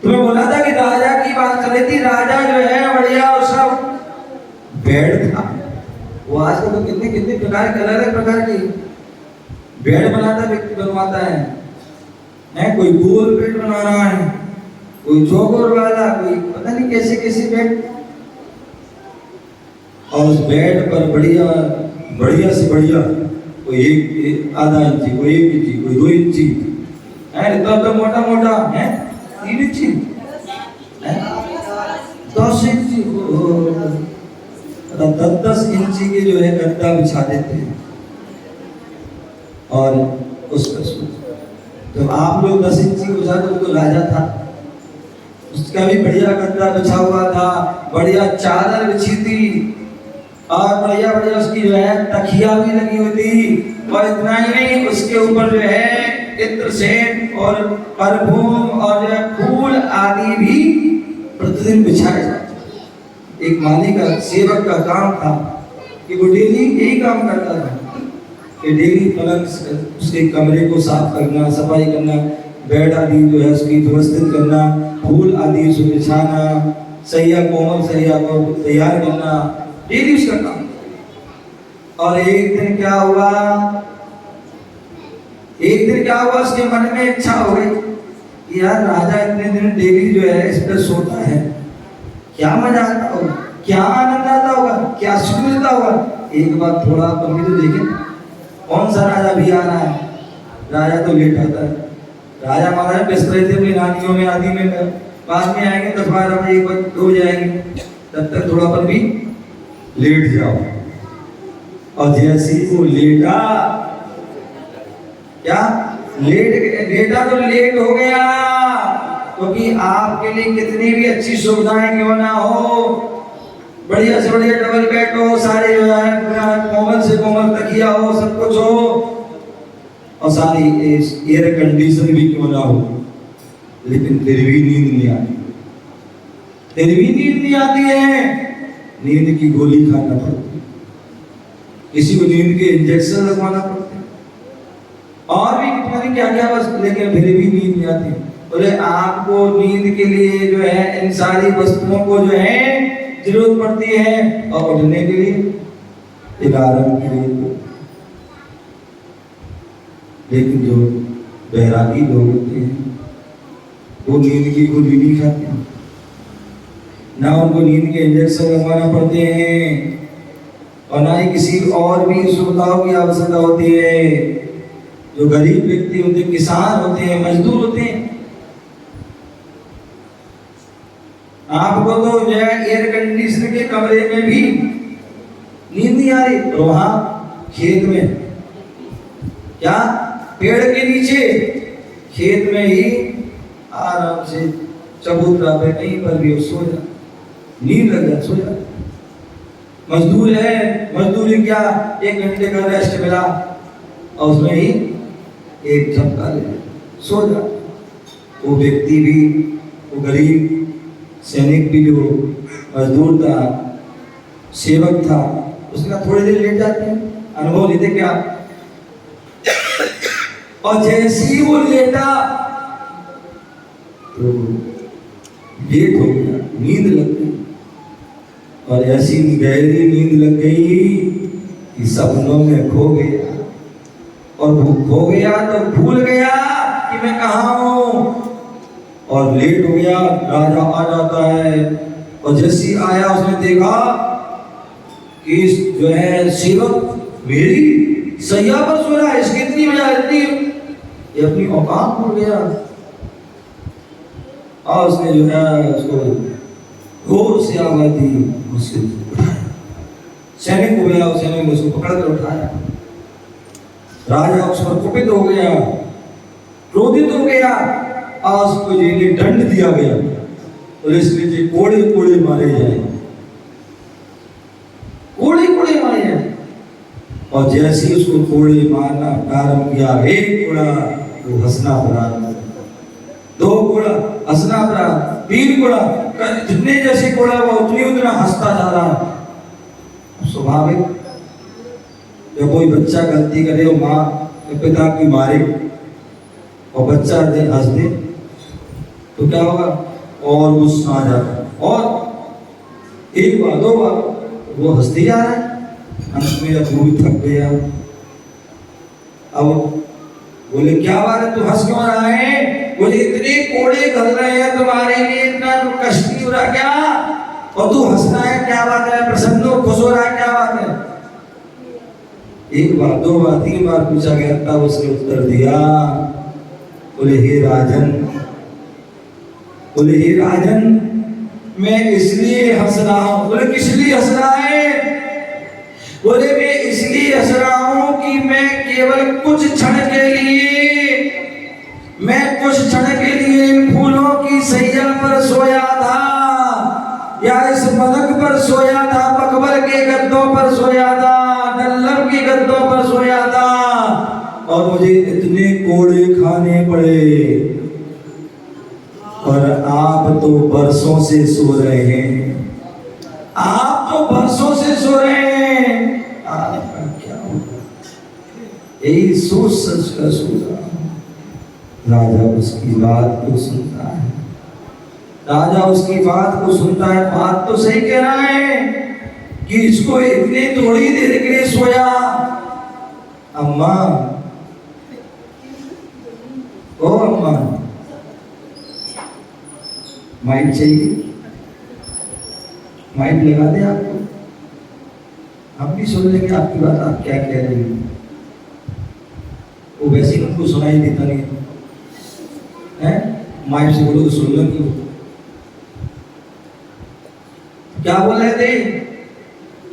तुम्हें बोला था कि राजा की बात कर रही थी। राजा जो है बढ़िया उसका बेड था, वो आज तो कितने कितने प्रकार के, अलग अलग प्रकार की बेड बनाता, व्यक्ति बनवाता है कोई गोल बेड बना रहा है, कोई चौकोर वाला, कोई पता नहीं कैसे कैसे बेड। और उस बेड पर बढ़िया बढ़िया से बढ़िया कोई एक आधा इंची, कोई 1 इंची, कोई 2 इंची है, तो मोटा मोटा है 3 इंची, 10 इंची, 10 इंची के जो है गद्दा बिछा देते हैं। और उसका तो आप लोग 10 इंची बिछा दो, तो राजा था, उसका भी बढ़िया गद्दा बिछा हुआ था, बढ़िया चादर बिछी थी, और बढ़िया बढ़िया उसकी जो है तकिया भी लगी हुई थी। और इतना ही नहीं, उसके ऊपर जो है इत्र से और परफ्यूम और जो है फूल आदि भी प्रतिदिन बिछाए जाते। एक माली का, सेवक का काम था कि वो डेली यही काम करता था कि डेली पलंग उसके कमरे को साफ करना, सफाई करना, बेड आदि जो है उसकी व्यवस्थित करना, फूल आदि उसको बिछाना, सैया कोमल सैया को तैयार करना, डेली उसका काम। और एक दिन क्या हुआ, उसके मन में इच्छा हो गई कि यार राजा इतने दिन डेली जो है इस पर सोता है, क्या मजा आता होगा, क्या आनंद आता होगा, क्या सुख मिलता होगा। एक बार थोड़ा कभी तो देखें, कौन सा राजा भी आ रहा है, राजा तो लेट आता है। राजा महाराज व्यस्त रहते अपनी रानियों में आदि में, बाद में आएंगे 10 12 बजे 1 बजे 2 बजे आएंगे, तब तक थोड़ा पर भी लेट जाओ। और जैसे ही वो लेटा, क्या लेटा तो लेट हो गया, क्योंकि आपके लिए कितनी भी अच्छी सुविधाएं क्यों ना हो, बढ़िया से बढ़िया डबल बेड हो, सारे जो है कोमल से कोमल तकिया हो, सब कुछ हो, और सारी एयर कंडीशन भी क्यों ना हो, लेकिन फिर भी नींद नहीं आती, फिर भी नींद नहीं आती है। नींद की गोली खाना पड़ती है, किसी को नींद के इंजेक्शन लगवाना पड़ते हैं, और भी कितनी क्या क्या बस, लेकिन फिर भी नींद नहीं आती। बोले आपको नींद के लिए जो है इन सारी वस्तुओं को जो है जरूरत पड़ती है, और उठने के लिए, एक आराम के लिए। लेकिन जो बैरागी लोग होते हैं वो नींद की गोली नहीं खाते हैं, ना उनको नींद के इंजेक्शन लगवाना पड़ते हैं, और ना ही किसी और भी सुविधाओं की आवश्यकता होती है। जो गरीब व्यक्ति होते हैं, किसान होते हैं, मजदूर होते हैं, आपको तो जो है एयर कंडीशनर के कमरे में भी नींद नहीं आ रही, तो वहां खेत में, क्या पेड़ के नीचे, खेत में ही आराम से चबूतरा पे कहीं पर भी सो जा, नींद लग जाए, सो जा। मजदूर है, मजदूरी क्या, 1 घंटे का रेस्ट मिला और उसमें ही एक झपका ले, सो जा। वो व्यक्ति भी, वो गरीब सैनिक भी, जो मजदूर था, सेवक था, उसका थोड़ी देर लेट जाते हैं, अनुभव लेते क्या। और जैसे ही वो लेटा तो लेट हो गया, नींद लग गई, और ऐसी गहरी नींद लग गई कि सपनों में खो गया, और वो खो गया तो भूल गया कि मैं कहाँ हूँ, और लेट हो गया। राजा आ जाता है, और जैसे आया उसने देखा कि जो है सेवक मेरी सैया पर सो रहा है, इसकी इतनी वजह इतनी, ये अपनी औकात भूल गया। और उसने जो है उसको जोर से आवाज दी, उससे उठाया। सैनिक को बुलाया, सैनिक ने उसको पकड़ कर उठाया। राजा उस पर कुपित हो गया, क्रोधित हो गया, आज उसको ये दंड दिया गया और इसलिए जो कोड़े कोड़े मारे जाए, कोड़े कोड़े मारे जाए। और जैसे ही उसको कोड़े मारना प्रारंभ किया, एक कोड़ा वो हंसना प्रारंभ, दो कोड़ा हंसना प्रारंभ, तीन कोड़ा, जितने जैसे कोड़ा वो उतना हंसता जा रहा। स्वाभाविक जब कोई बच्चा गलती करे और माँ पिता की मारे और बच्चा हंस दे तो क्या होगा, और गुस्सा आ जाता। और एक बार दो बार वो हंसते जा रहा है, अंत में जब वो भी थक गया, अब बोले क्या बात है, तू हंस क्यों रहा है? बोले इतने कोड़े घल रहे हैं तुम्हारे लिए, इतना कष्ट नहीं हो रहा क्या? और तू हंस रहा है, क्या बात है? प्रसन्न हो, खुश हो रहा है, क्या बात है? एक बार दो बार तीन बार पूछा गया, तब उसने उत्तर दिया, बोले हे राजन, बोले हे राजन, मैं इसलिए हंस रहा हूं। बोले किस लिए हंस रहा है? बोले मैं इसलिए हंस रहा हूं कि मैं केवल कुछ क्षण के लिए, मैं कुछ क्षण के लिए इन फूलों की सैया पर सोया था, या इस पलंग पर सोया था, मकबर के गद्दों पर सोया था, डल्लम के गद्दों पर सोया था, और मुझे इतने कोड़े खाने पड़े, पर आप तो बरसों से सो रहे हैं, आप तो बरसों से सो रहे हैं, आपका क्या होगा? यही सोच सच का सोचा। राजा उसकी बात को सुनता है, राजा उसकी बात को सुनता है। बात तो सही कह रहा है कि इसको इतनी थोड़ी देर के लिए सोया। अम्मा, ओ अम्मा, माइक चाहिए? माइक लगा दे आपको, हम भी सुन लेंगे आपकी बात, आप क्या कह रही हैं। वो वैसे ही उनको सुनाई देता नहीं है, माइक से बोलो तो सुन लो क्यों। क्या बोल रहे थे?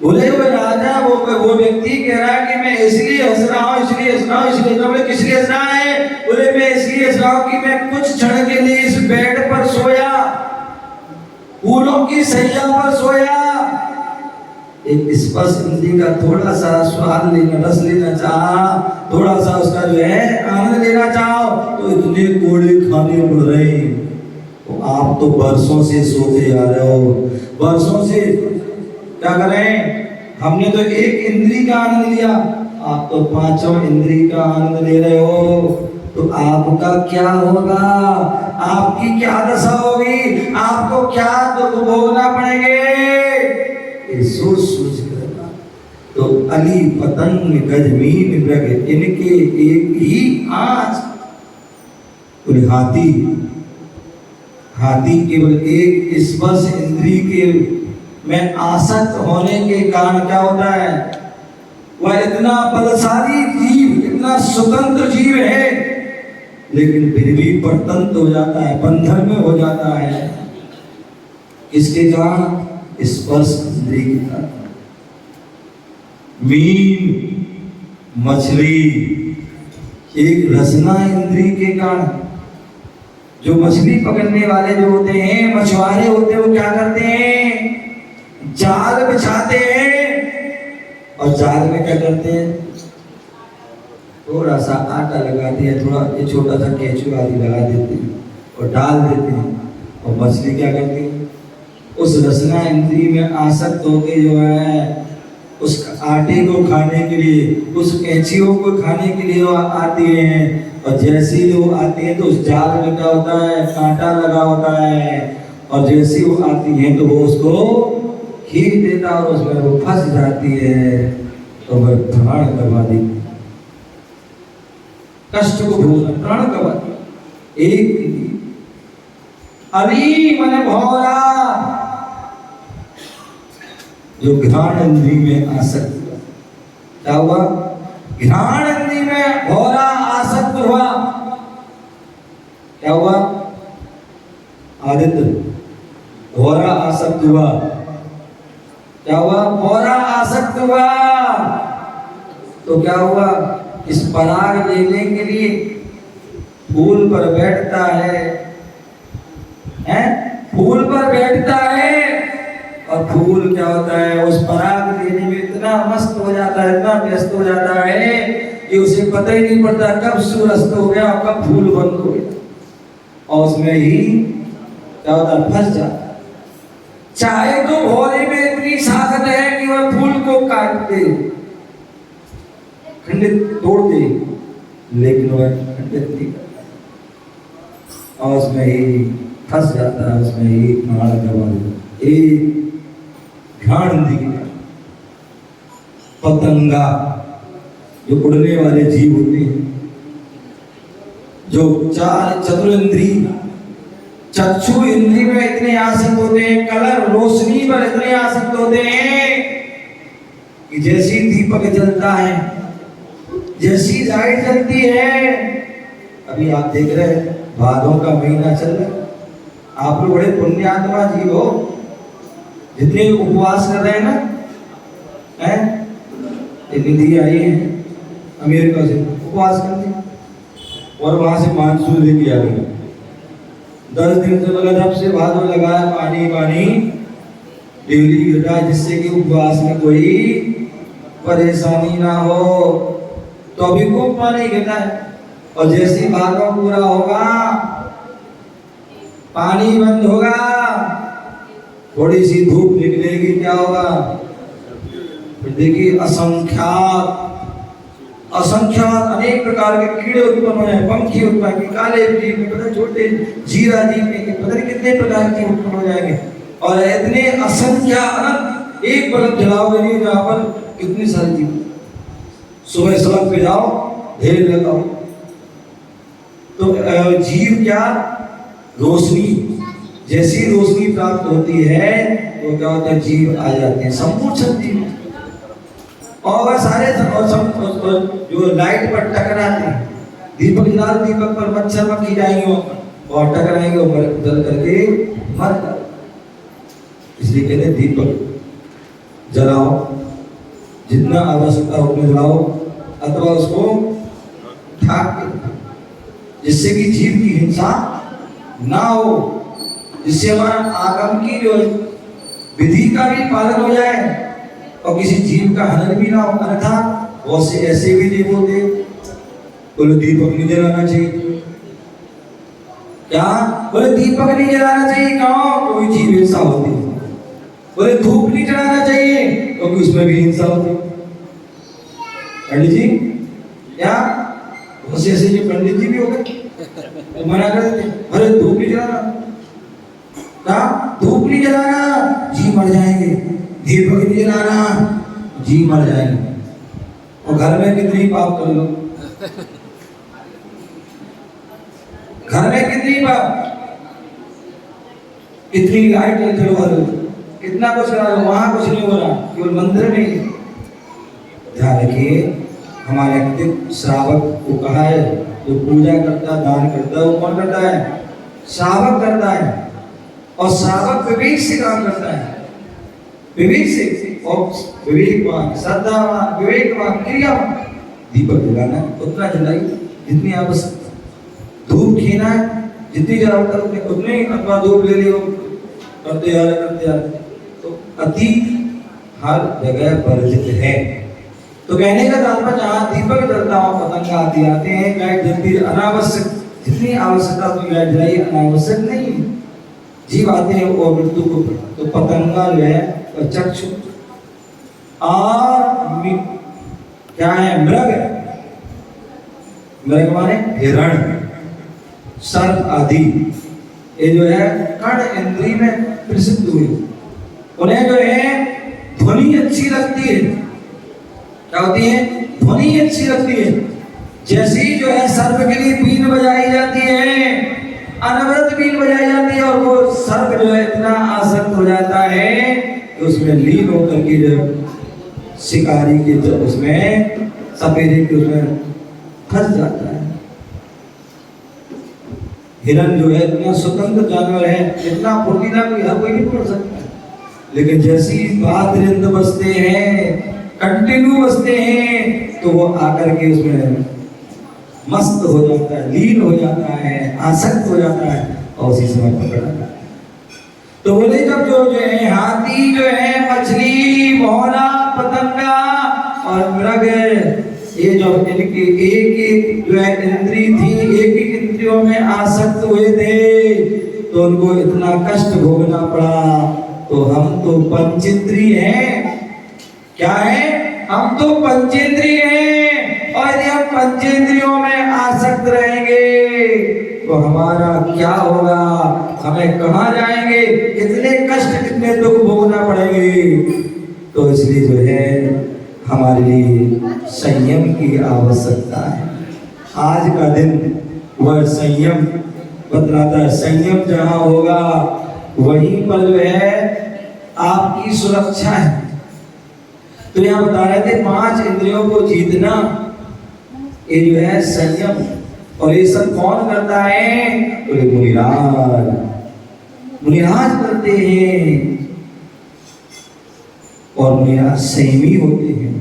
बोले वो राजा, वो व्यक्ति कह रहा है कि मैं इसलिए हंस रहा हूँ, इसलिए हंस रहा हूँ, इसलिए। तो बोले किस लिए हंस रहा है? बोले मैं इसलिए हंस रहा हूँ कि मैं कुछ क्षण के लिए इस बेड पर सोया, फूलों की सैया पर सोया, एक स्पर्श इंद्री का थोड़ा सा स्वाद लेना, रस लेना चाहा, थोड़ा सा उसका जो है आनंद लेना चाहो, तो इतने कोड़े खाने पड़ रहे हैं। तो आप तो बरसों से सोते आ रहे हो, बरसों से क्या करें, हमने तो एक इंद्री का आनंद लिया, आप तो पांचों इंद्री का आनंद ले रहे हो, तो आपका क्या होगा, आपकी क्या दशा होगी, आपको क्या दुख भोगना पड़ेंगे। ये सोच सोच कर तो अली पतंग गजमीन मृग इनके एक ही आँच। बोले हाथी, हाथी केवल एक स्पर्श इंद्री के में आसक्त होने के कारण क्या होता है, वह इतना बलशाली जीव, इतना स्वतंत्र जीव है, लेकिन फिर भी परतंत्र हो जाता है, बंधन में हो जाता है। किसके कारण? स्पर्श इंद्री के कारण। मीन, मछली एक रसना इंद्री के कारण। जो मछली पकड़ने वाले जो होते हैं, मछुआरे होते हैं, वो क्या करते हैं, जाल बिछाते हैं, और जाल में क्या करते हैं, थोड़ा सा आटा लगाते हैं, थोड़ा ये छोटा सा केंचुआ आदि लगा देते हैं और डाल देते हैं, और मछली क्या करती है, उस रसना इंद्री में आसक्त होके जो है उस आटे को खाने के लिए, उस कैंचियों को खाने के लिए वो आती हैं, और जैसे ही वो आती है तो उस जाल में क्या होता है, कांटा लगा होता है, और जैसे ही वो आती है तो वो उसको खींच देता है और उसमें वो फंस जाती है, तो वह प्राण गवा देती, कष्ट को भोगना, प्राण गवा देती। एक अभी मन भौरा, जो घ्राण इंद्री में आसक्त हुआ, क्या हुआ, घ्राण इंद्री में भौरा आसक्त हुआ, क्या हुआ, आदित्य घोड़ा आसक्त हुआ। क्या हुआ? घोड़ा आसक्त हुआ। तो क्या हुआ? इस पराग लेने के लिए फूल पर बैठता है, हैं? फूल पर बैठता है और फूल क्या होता है, उस पराग लेने में इतना मस्त हो जाता है, इतना व्यस्त हो जाता है कि उसे पता ही नहीं पड़ता कब सूर्यास्त हो गया, कब फूल बंद हो गया, और उसमें ही क्या होता है, फंस जाता है। चाहे तो भोले में इतनी ताकत है कि वह फूल को काट दे, खंडित तोड़ दे, लेकिन वह खंडित नहीं करता और उसमें ही फंस जाता है, उसमें ही मार दबा देता। एक ध्यान दीजिए, पतंगा जो उड़ने वाले जीव होते हैं, जो चार चतुरेंद्री चक्षु इंद्री में इतने आसक्त होते हैं, कलर रोशनी पर इतने आसक्त होते हैं कि जैसी दीपक जलता है, जैसी लाइट जलती है। अभी आप देख रहे हैं भादों का महीना चल रहा है, आप लोग बड़े पुण्यात्मा जीव हो, जितने उपवास कर रहे हैं ना, हैं? निधि आई है अमेरिका से, उपवास करते और वहां से मानसून लेके आ गई। 10 दिन से लगा, जब से भादों लगाया पानी पानी डेली गिर रहा है, जिससे कि उपवास में कोई परेशानी ना हो। तो अभी खूब पानी गिरता है और जैसे ही भादों पूरा होगा, पानी बंद होगा, थोड़ी सी धूप निकलेगी, क्या होगा? फिर देखिए असंख्यात अनेक प्रकार के कीड़े उत्पन्न हो जाए, पंखी उत्पन्न की, काले जीव में पता, छोटे जीरा जीव में पता नहीं कितने प्रकार के उत्पन्न हो जाएंगे। और इतने असंख्य अनंत, एक बल्ब जलाओगे नहीं जहाँ पर कितनी सारी जीव। सुबह सड़क पे जाओ, ढेर लगाओ, तो जीव क्या, रोशनी, जैसी रोशनी प्राप्त होती है तो क्या होता है, जीव आ जाते हैं, संपूर्ण जीव। और वह सारे जो लाइट पर टकराते हैं, दीपक जलाओ, दीपक पर मच्छर मक्खी जाएंगे और टकराएंगे और जल करके मर जाएंगे। इसलिए कहते हैं दीपक जलाओ, जितना आवश्यकता हो उतना जलाओ, अथवा उसको ढाक के, जिससे कि जीव की हिंसा ना हो, जिससे हमारा आगम की जो विधि का भी पालन हो जाए और किसी जीव का हनन भी ना हो। अन्यथा बहुत से ऐसे भी जीव होते, बोले दीपक नहीं जलाना चाहिए, क्या बोले दीपक नहीं जलाना चाहिए, क्यों? कोई जीव हिंसा होती है। बोले धूप नहीं जलाना चाहिए क्योंकि उसमें भी हिंसा होती है। पंडित जी क्या, बहुत से ऐसे जो पंडित जी भी हो गए तो मना कर देते, अरे धूप नहीं जलाना, क्या धूप नहीं जलाना, जी मर जाएंगे, दीपक नहीं जलाना, जी मर जाएंगे। और घर में कितनी पाप कर लो, घर में कितनी पाप, कितनी लाइट जलवा लो, कितना कुछ करा लो, वहां कुछ नहीं हो रहा, केवल मंदिर में ही। ध्यान रखिए, हमारे श्रावक को कहा है, जो पूजा करता, दान करता है, वो कौन करता है? श्रावक करता है। और श्रावक विवेक से काम करता है, विवेक से, और विवेकवान, श्रद्धावान, विवेकवान, क्रियावान। दीपक जलाना उतना जलाई जितनी आवश्यकता, धूप खीना जितनी जरूरत है उतने, अथवा धूप ले लियो, करते आ रहे, तो अति हर जगह वर्जित है। तो कहने का तात्पर्य, जहाँ दीपक जलता हो, पतंग आते हैं, लाइट जलती, अनावश्यक, जितनी आवश्यकता उतनी लाइट जलाई, अनावश्यक नहीं। जीव आते हैं और मृत्यु को, तो पतंगा जो है चक्षु, और क्या है, मृग, मृग माने हिरण, सर्प आदि, ये जो है कर्ण इंद्री में प्रसिद्ध हुए। उन्हें जो है ध्वनि अच्छी लगती है, क्या होती है, ध्वनि अच्छी लगती है। जैसे ही जो है सर्प के लिए बीन बजाई जाती है, अनवरत बीन बजाई जाती है, और वो सर्प जो है इतना आसक्त हो जाता है कि उसमें लीन होकर के जो शिकारी के जब उसमें सपेरे के उसमें फंस जाता है। हिरन जो है इतना स्वतंत्र जानवर है, इतना फुर्तीला कोई हर कोई नहीं पकड़ सकता। लेकिन जैसे ही बात रिंद बजते हैं, कंटिन्यू बजते हैं, तो वो आकर के उसमें मस्त हो जाता है, लीन हो जाता है, आसक्त हो जाता है और उसी समय पकड़ आता है। तो बोले जब जो है हाथी जो है, मछली, मोहरा, पतंगा और मृग, ये जो इनकी एक एक जो है इंद्री थी, एक एक इंद्रियों में आसक्त हुए थे, तो उनको इतना कष्ट भोगना पड़ा। तो हम तो पंचेंद्रिय हैं। क्या है? हम तो पंचेंद्रिय हैं, और यदि हम पंचेंद्रियों में आसक्त रहेंगे तो हमारा क्या होगा? हमें कहाँ जाएंगे? कितने कष्ट, कितने दुख भोगना पड़ेंगे। तो इसलिए जो है हमारे लिए संयम की आवश्यकता है। आज का दिन वह संयम बतलाता है। संयम जहाँ होगा वहीं पर जो है आपकी सुरक्षा है। तो यहाँ बता रहे थे 5 इंद्रियों को जीतना, ये जो है संयम। और ये सब कौन करता है? तो मुनिराज, मुनिराज करते हैं। और मुनिराज संयमी होते हैं।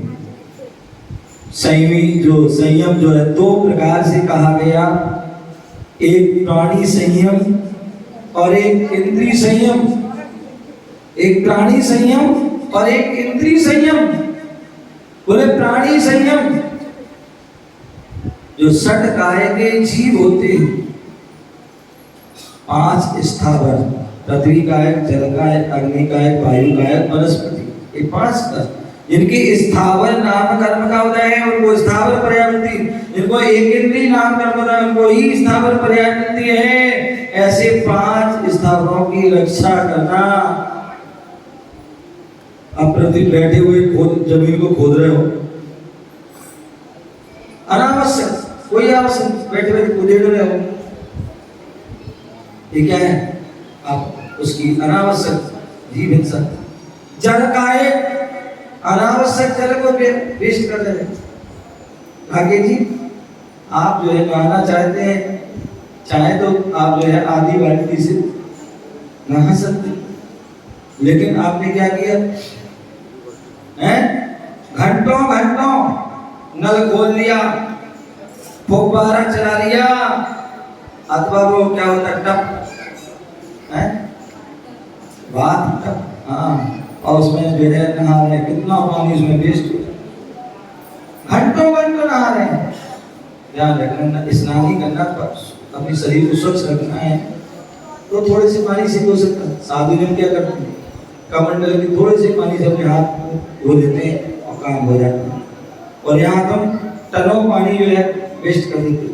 संयमी जो संयम जो है 2 प्रकार से कहा गया, एक प्राणी संयम और एक इंद्रिय संयम। एक प्राणी संयम और एक इंद्रिय संयम। बोले प्राणी संयम जो षट काय के जीव होते हैं, 5 स्थावर, पृथ्वी कायक, जल कायक, अग्नि कायक, वायु कायक, वनस्पति, ये 5 का जिनके स्थावर नाम कर्म का होता है उनको स्थावर पर्याय मिलती है। जिनको एक इंद्रिय नाम कर्म होता है उनको ही स्थावर पर्याय मिलती है। ऐसे 5 स्थावरों की रक्षा करना। अब पृथ्वी बैठे हुए जमीन को खोद रहे हो, अनावश्यक, कोई आवश्यक, बैठे बैठे खोदे रहे हो, ये क्या है? आप उसकी अनावश्यक जीव हिंसा। जल काय अनावश्यक जल को वेस्ट कर रहे हैं। आगे जी, आप जो है नहाना चाहते हैं, चाहे तो आप जो है आधी बाल्टी से नहा सकते, लेकिन आपने क्या किया है? घंटों घंटों नल खोल लिया, फुब्बारा चला लिया, अथवा वो क्या होता है टप है, बात टप, हाँ, और उसमें जो है नहा रहे, कितना पानी उसमें वेस्ट हो जाए। घंटों घंटों नहा रहे हैं। ध्यान रखना, स्नान ही करना, अपने शरीर को स्वच्छ रखना है तो थोड़े से पानी से धो सकता है। साधु जन क्या करते हैं? कमंडल के थोड़े से पानी से अपने हाथ धो देते हैं और काम हो जाता है। और यहाँ तुम टनों पानी जो है वेस्ट कर देते हो।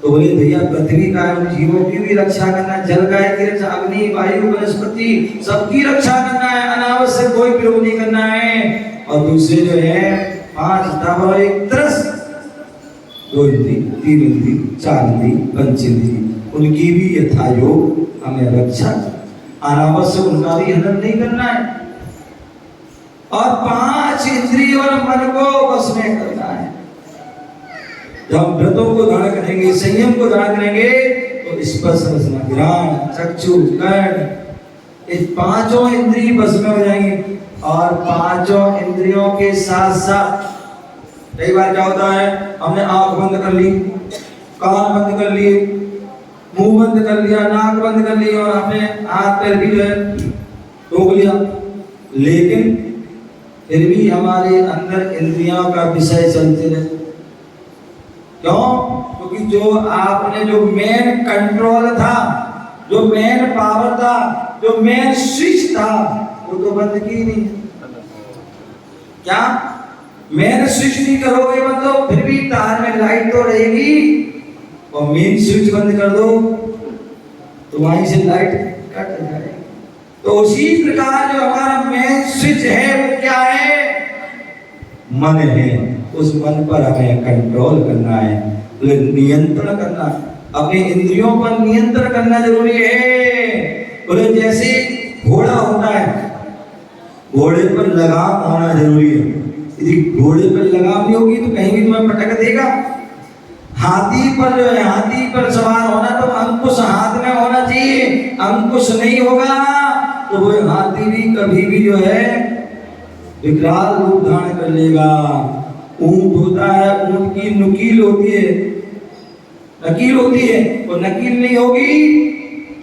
तो बोले भैया पृथ्वी का जीवों की भी रक्षा करना, जल का की रक्षा, अग्नि, वायु, वनस्पति सबकी रक्षा करना है, अनावश्यक कोई प्रयोग नहीं करना है। और दूसरे जो है 5 स्थावर, एक तरस, 2 इंद्री, 3 इंद्री, 4 इंद्री, 5 इंद्री, उनकी भी यथायोग हमें रक्षा, अनावश्यक उनका भी हनन नहीं करना है। और 5 इंद्रिय और मन को बस में करना है। जब हम व्रतों को धारण करेंगे, संयम को धारण करेंगे, तो स्पर्श रसना, घ्राण, चक्षु, कर्ण, इस 5 इंद्रिय बस में हो जाएंगे। और 5 इंद्रियों के साथ साथ कई बार क्या होता है, हमने आंख बंद कर ली, कान बंद कर लिए, मुंह बंद कर लिया, नाक बंद कर ली, और आपने हाथ पैर भी जो है रोक लिया, लेकिन फिर भी हमारे अंदर इंद्रियों का विषय चलते रहे। क्यों? क्योंकि जो आपने जो मेन कंट्रोल था, जो मेन पावर था, जो मेन स्विच था, वो तो बंद की नहीं। क्या मेन स्विच नहीं करोगे मतलब फिर भी तार में लाइट तो रहेगी, और मेन स्विच बंद कर दो तो वहीं से लाइट कट जाएगी। तो उसी प्रकार जो हमारा मेन स्विच है वो क्या है? मन है। उस मन पर हमें कंट्रोल करना है, नियंत्रण करना, अपने इंद्रियों पर नियंत्रण करना जरूरी है। बोले जैसे घोड़ा होता है, घोड़े पर लगाम होना जरूरी है। यदि घोड़े पर लगाम नहीं होगी तो कहीं भी तुम्हें पटक देगा। हाथी पर जो है, हाथी पर सवार होना तो अंकुश हाथ में होना चाहिए। अंकुश नहीं होगा तो वो हाथी भी कभी भी जो है विकराल रूप धारण कर लेगा। ऊंट होता है, ऊंट की नुकील होती है, नकील होती है, वो नकील नहीं होगी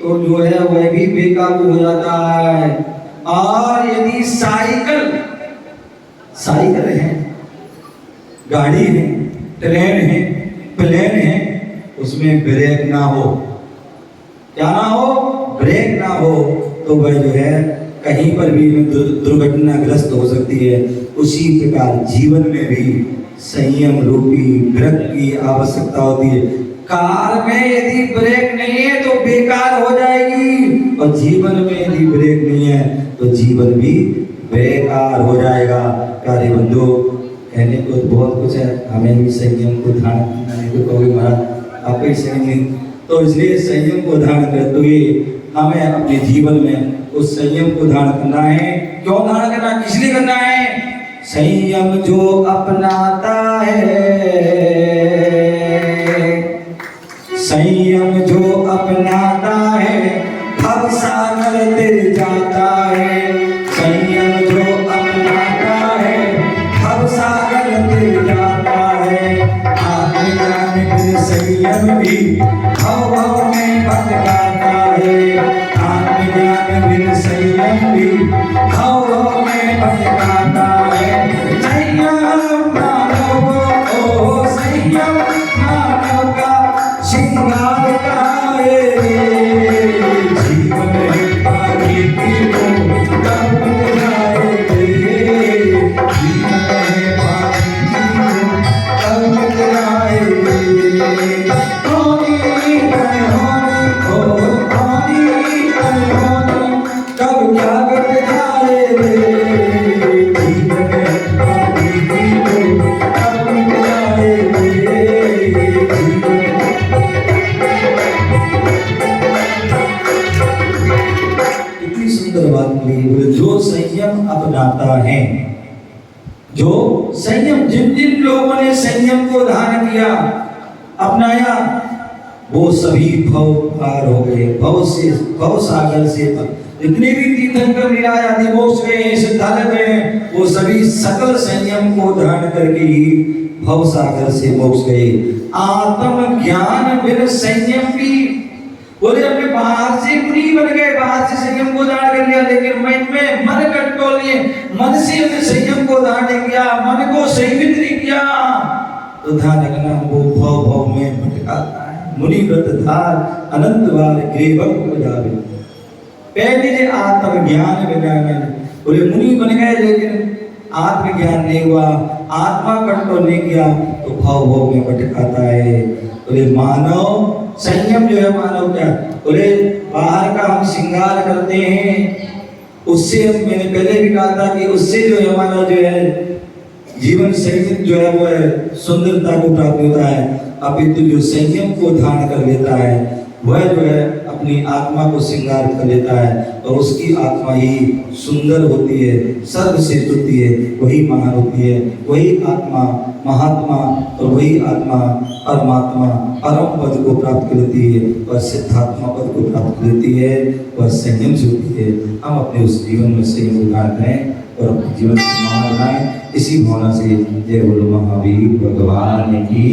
तो जो है वह भी बेकाबू हो जाता है। और यदि साइकिल है, गाड़ी है, ट्रेन है, प्लेन है, उसमें ब्रेक ना हो, क्या ना हो, ब्रेक ना हो, तो वह जो है कहीं पर भी दुर्घटनाग्रस्त हो सकती है। उसी प्रकार जीवन में भी संयम रूपी ब्रेक की आवश्यकता होती है। कार में यदि ब्रेक नहीं है तो बेकार हो जाएगी, और जीवन में यदि ब्रेक नहीं है तो जीवन भी बेकार हो जाएगा। प्यारे बंधु, कहने को तो बहुत कुछ है, हमें भी संयम को धारण करना है। तो कहोगे महाराज आप ही संयम, तो इसलिए संयम को धारण करते हुए हमें अपने जीवन में उस संयम को धारण करना है। क्यों धारण करना, किस लिए करना है? संयम जो अपनाता है, संयम जो अपनाता है, भव सागर तिर जाता है। संयम जो अपनाता है, भव सागर तिर जाता है। आत्मज्ञान बिन संयम भी भव भव में भटकाता है। आत्मज्ञान बिन संयम भी भव भव में भटकाता है। संयम मानव को, संयम मानव का श्रृंगार का है। जीवन में पानी पीओ तब मिल जाएंगे। जीवन में पानी पीओ तब मिल जाएंगे। होनी है होनी, हो होनी है होनी, कब क्या घट जाए रे। जीवन में पानी पीओ तब मिल जाएंगे। जीवन इतनी सुंदर बात बोली, बोले जो संयम अपनाता है, जो संयम, जिन जिन लोगों ने संयम को धारण किया, अपनाया, वो सभी भव पार हो गए। भव सागर से जितने भी तीर्थंकर निराय आदि मोक्ष गए, सिद्धालय गए, वो सभी सकल संयम को धारण करके ही भव सागर से मोक्ष गए। आत्म ज्ञान बिन संयम भी, बोले अपने बाहर से मुनि बन गए, बाहर से संयम को धारण कर लिया, लेकिन मन कंट्रोल नहीं, मन से अपने संयम को धारण किया, मन को संयमित नहीं किया, तो ध्यान रखना वो भव भव में भटकाता है। मुनि व्रत धार अनंत बार ग्रीवक हो जावे। पहले जे आत्मज्ञान बिना, बोले मुनि बन गए लेकिन आत्मज्ञान नहीं हुआ, आत्मा कंट्रोल नहीं किया, तो भाव भाव में भटकाता है। बोले मानव संयम जो है, मानव क्या, बोले बाहर का हम श्रृंगार करते हैं, उससे मैंने पहले भी कहा था कि उससे जो है हमारा जो है जीवन संयम जो है वो है सुंदरता को प्राप्त होता है। अपितु जो संयम को धारण कर लेता है वह जो है अपनी आत्मा को श्रृंगार कर लेता है, और उसकी आत्मा ही सुंदर होती है, सर्वश्रेष्ठ होती है, वही महान होती है, वही आत्मा महात्मा, और वही आत्मा परमात्मा परम पद को प्राप्त कर लेती है, और सिद्धात्मा पद को प्राप्त कर लेती है, वह संयम से होती है। हम अपने उस जीवन में संयम को धारण करें और अपने जीवन को महान बनाएं। इसी भावना से जय बोलो महावीर भगवान की।